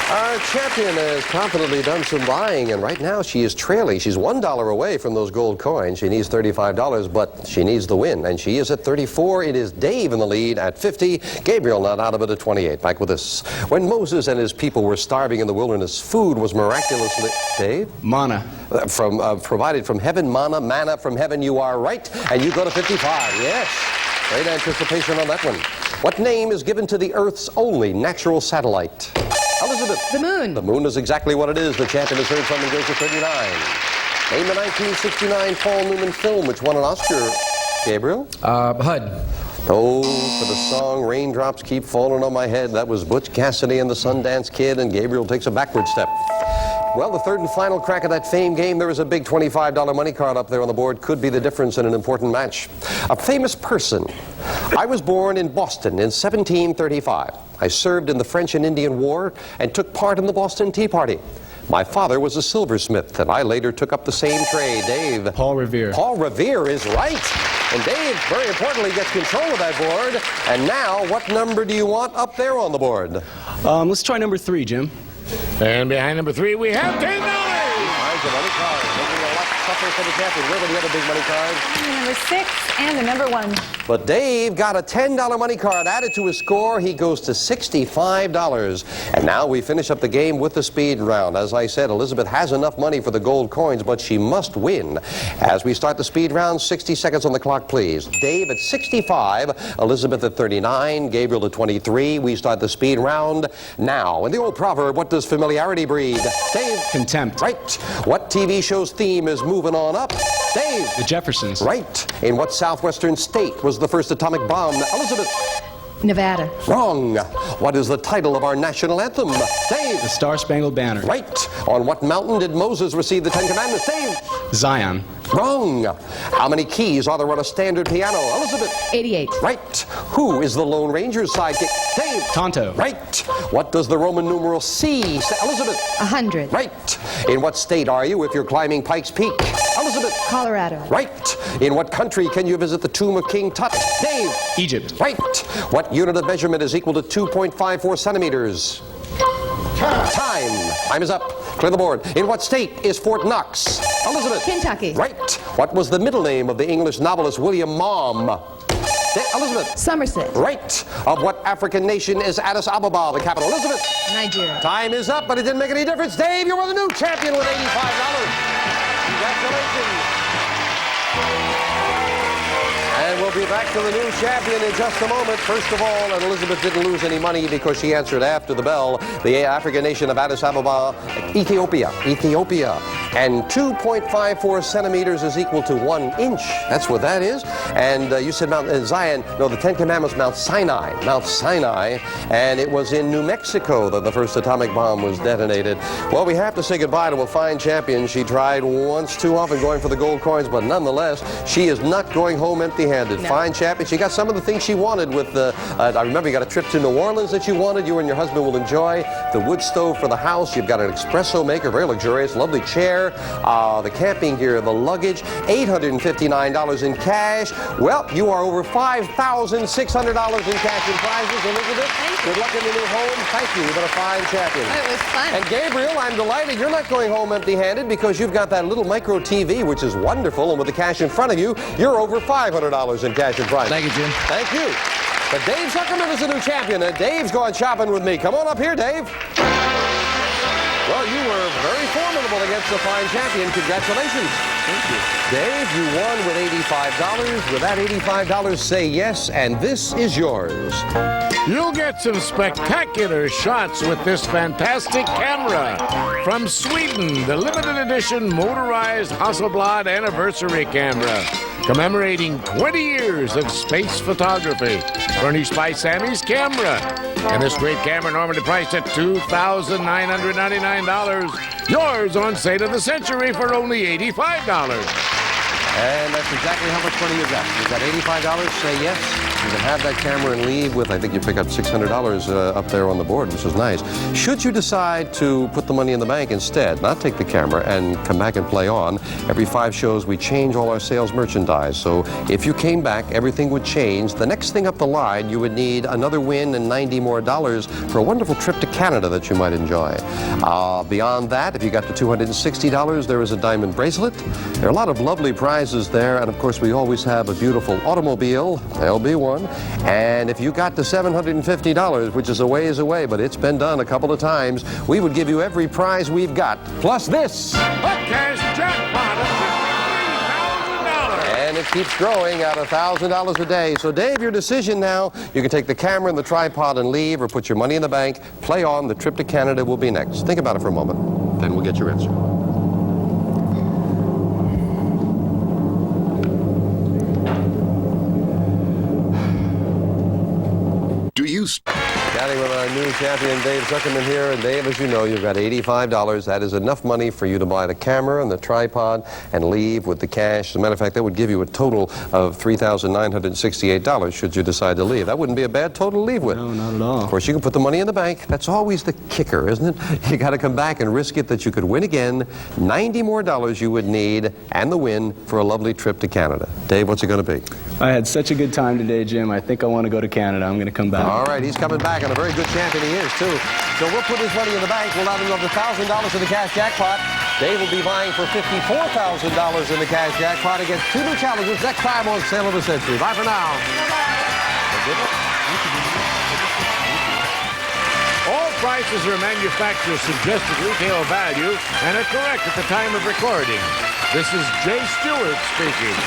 Our champion has confidently done some buying, and right now she is trailing. She's $1 away from those gold coins. She needs $35, but she needs the win, and she is at 34. It is Dave in the lead at 50. Gabriel not out of it at 28. Back with us. When Moses and his people were starving in the wilderness, food was miraculously... Dave? Manna. Provided from heaven, manna from heaven. You are right, and you go to 55. Yes. Great anticipation on that one. What name is given to the Earth's only natural satellite? Elizabeth. The moon. The moon is exactly what it is. The champion is heard from and goes to 39. Name the 1969 Paul Newman film which won an Oscar. Gabriel? HUD. Oh, for the song Raindrops Keep Falling on My Head. That was Butch Cassidy and the Sundance Kid, and Gabriel takes a backward step. Well, the third and final crack at that fame game. There is a big $25 money card up there on the board. Could be the difference in an important match. A famous person. I was born in Boston in 1735. I served in the French and Indian War and took part in the Boston Tea Party. My father was a silversmith, and I later took up the same trade. Dave? Paul Revere. Paul Revere is right. And Dave, very importantly, gets control of that board. And now, what number do you want up there on the board? Let's try number 3, Jim. And behind number 3, we have $10. Finds a money card. Making a lot tougher for the champion. Where were the other big money cards? Number 6 and the number 1. But Dave got a $10 money card added to his score. He goes to $65. And now we finish up the game with the speed round. As I said, Elizabeth has enough money for the gold coins, but she must win. As we start the speed round, 60 seconds on the clock, please. Dave at 65, Elizabeth at 39, Gabriel at 23. We start the speed round now. In the old proverb, what does familiarity breed? Dave? Contempt. Right. What TV show's theme is moving on up? Dave? The Jeffersons. Right. In what southwestern state was the first atomic bomb? Elizabeth? Nevada. Wrong. What is the title of our national anthem? Dave? The Star-Spangled Banner. Right. On what mountain did Moses receive the Ten Commandments? Dave? Zion. Wrong. How many keys are there on a standard piano? Elizabeth? 88. Right. Who is the Lone Ranger's sidekick? Dave? Tonto. Right. What does the Roman numeral C say? Elizabeth? 100. Right. In what state are you if you're climbing Pikes Peak? Elizabeth? Colorado. Right. In what country can you visit the tomb of King Tut? Dave? Egypt. Right. What unit of measurement is equal to 2.54 centimeters? Time. Time is up. Clear the board. In what state is Fort Knox? Elizabeth? Kentucky. Right. What was the middle name of the English novelist William Mom? Elizabeth? Somerset. Right. Of what African nation is Addis Ababa, the capital? Elizabeth? Nigeria. Time is up, but it didn't make any difference. Dave, you were the new champion with $85. Congratulations. And we'll be back to the new champion in just a moment. First of all, and Elizabeth didn't lose any money because she answered after the bell. The African nation of Addis Ababa, Ethiopia. And 2.54 centimeters is equal to 1 inch. That's what that is. And you said Mount Zion. No, the Ten Commandments, Mount Sinai. Mount Sinai. And it was in New Mexico that the first atomic bomb was detonated. Well, we have to say goodbye to a fine champion. She tried once too often going for the gold coins, but nonetheless, she is not going home empty-handed. No. Fine champion. She got some of the things she wanted with the, I remember you got a trip to New Orleans that you wanted. You and your husband will enjoy. The wood stove for the house. You've got an espresso maker, very luxurious, lovely chair. chair, the camping gear, the luggage, $859 in cash. Well, you are over $5,600 in cash and prizes. Elizabeth, good luck in your new home. Thank you. You've been a fine champion. It was fun. And Gabriel, I'm delighted you're not going home empty-handed because you've got that little micro TV, which is wonderful, and with the cash in front of you, you're over $500 in cash and prizes. Thank you, Jim. Thank you. But Dave Zuckerman is the new champion, and Dave's going shopping with me. Come on up here, Dave. Well, you were very formidable against the fine champion. Congratulations. Thank you. Dave, you won with $85. With that $85, say yes, and this is yours. You'll get some spectacular shots with this fantastic camera. From Sweden, the limited edition motorized Hasselblad anniversary camera, commemorating 20 years of space photography, furnished by Sammy's Camera. And this great camera normally priced at $2,999. Yours on sale of the century for only $85. And that's exactly how much money you got. You got $85, say yes. You can have that camera and leave with, I think you pick up $600 up there on the board, which is nice. Should you decide to put the money in the bank instead, not take the camera and come back and play on, every 5 shows we change all our sales merchandise. So if you came back, everything would change. The next thing up the line, you would need another win and $90 more for a wonderful trip to Canada that you might enjoy. Beyond that, if you got to $260, there is a diamond bracelet. There are a lot of lovely prizes there, and of course we always have a beautiful automobile. There'll be one. And if you got to $750, which is a ways away, but it's been done a couple of times, we would give you every prize we've got, plus this. A cash jackpot of $3,000. And it keeps growing at $1,000 a day. So, Dave, your decision now. You can take the camera and the tripod and leave, or put your money in the bank. Play on. The trip to Canada will be next. Think about it for a moment. Then we'll get your answer. Chatting with our new champion, Dave Zuckerman here. And Dave, as you know, you've got $85. That is enough money for you to buy the camera and the tripod and leave with the cash. As a matter of fact, that would give you a total of $3,968 should you decide to leave. That wouldn't be a bad total to leave with. No, not at all. Of course, you can put the money in the bank. That's always the kicker, isn't it? You got to come back and risk it that you could win again. $90 more you would need and the win for a lovely trip to Canada. Dave, what's it going to be? I had such a good time today, Jim. I think I want to go to Canada. I'm going to come back. All right, he's coming back, and a very good champion he is, too. So we'll put his money in the bank. We'll have him over $1,000 in the cash jackpot. Dave will be vying for $54,000 in the cash jackpot against 2 new challenges next time on Sale of the Century. Bye for now. All prices are manufacturer's suggested retail value and are correct at the time of recording. This is Jay Stewart speaking.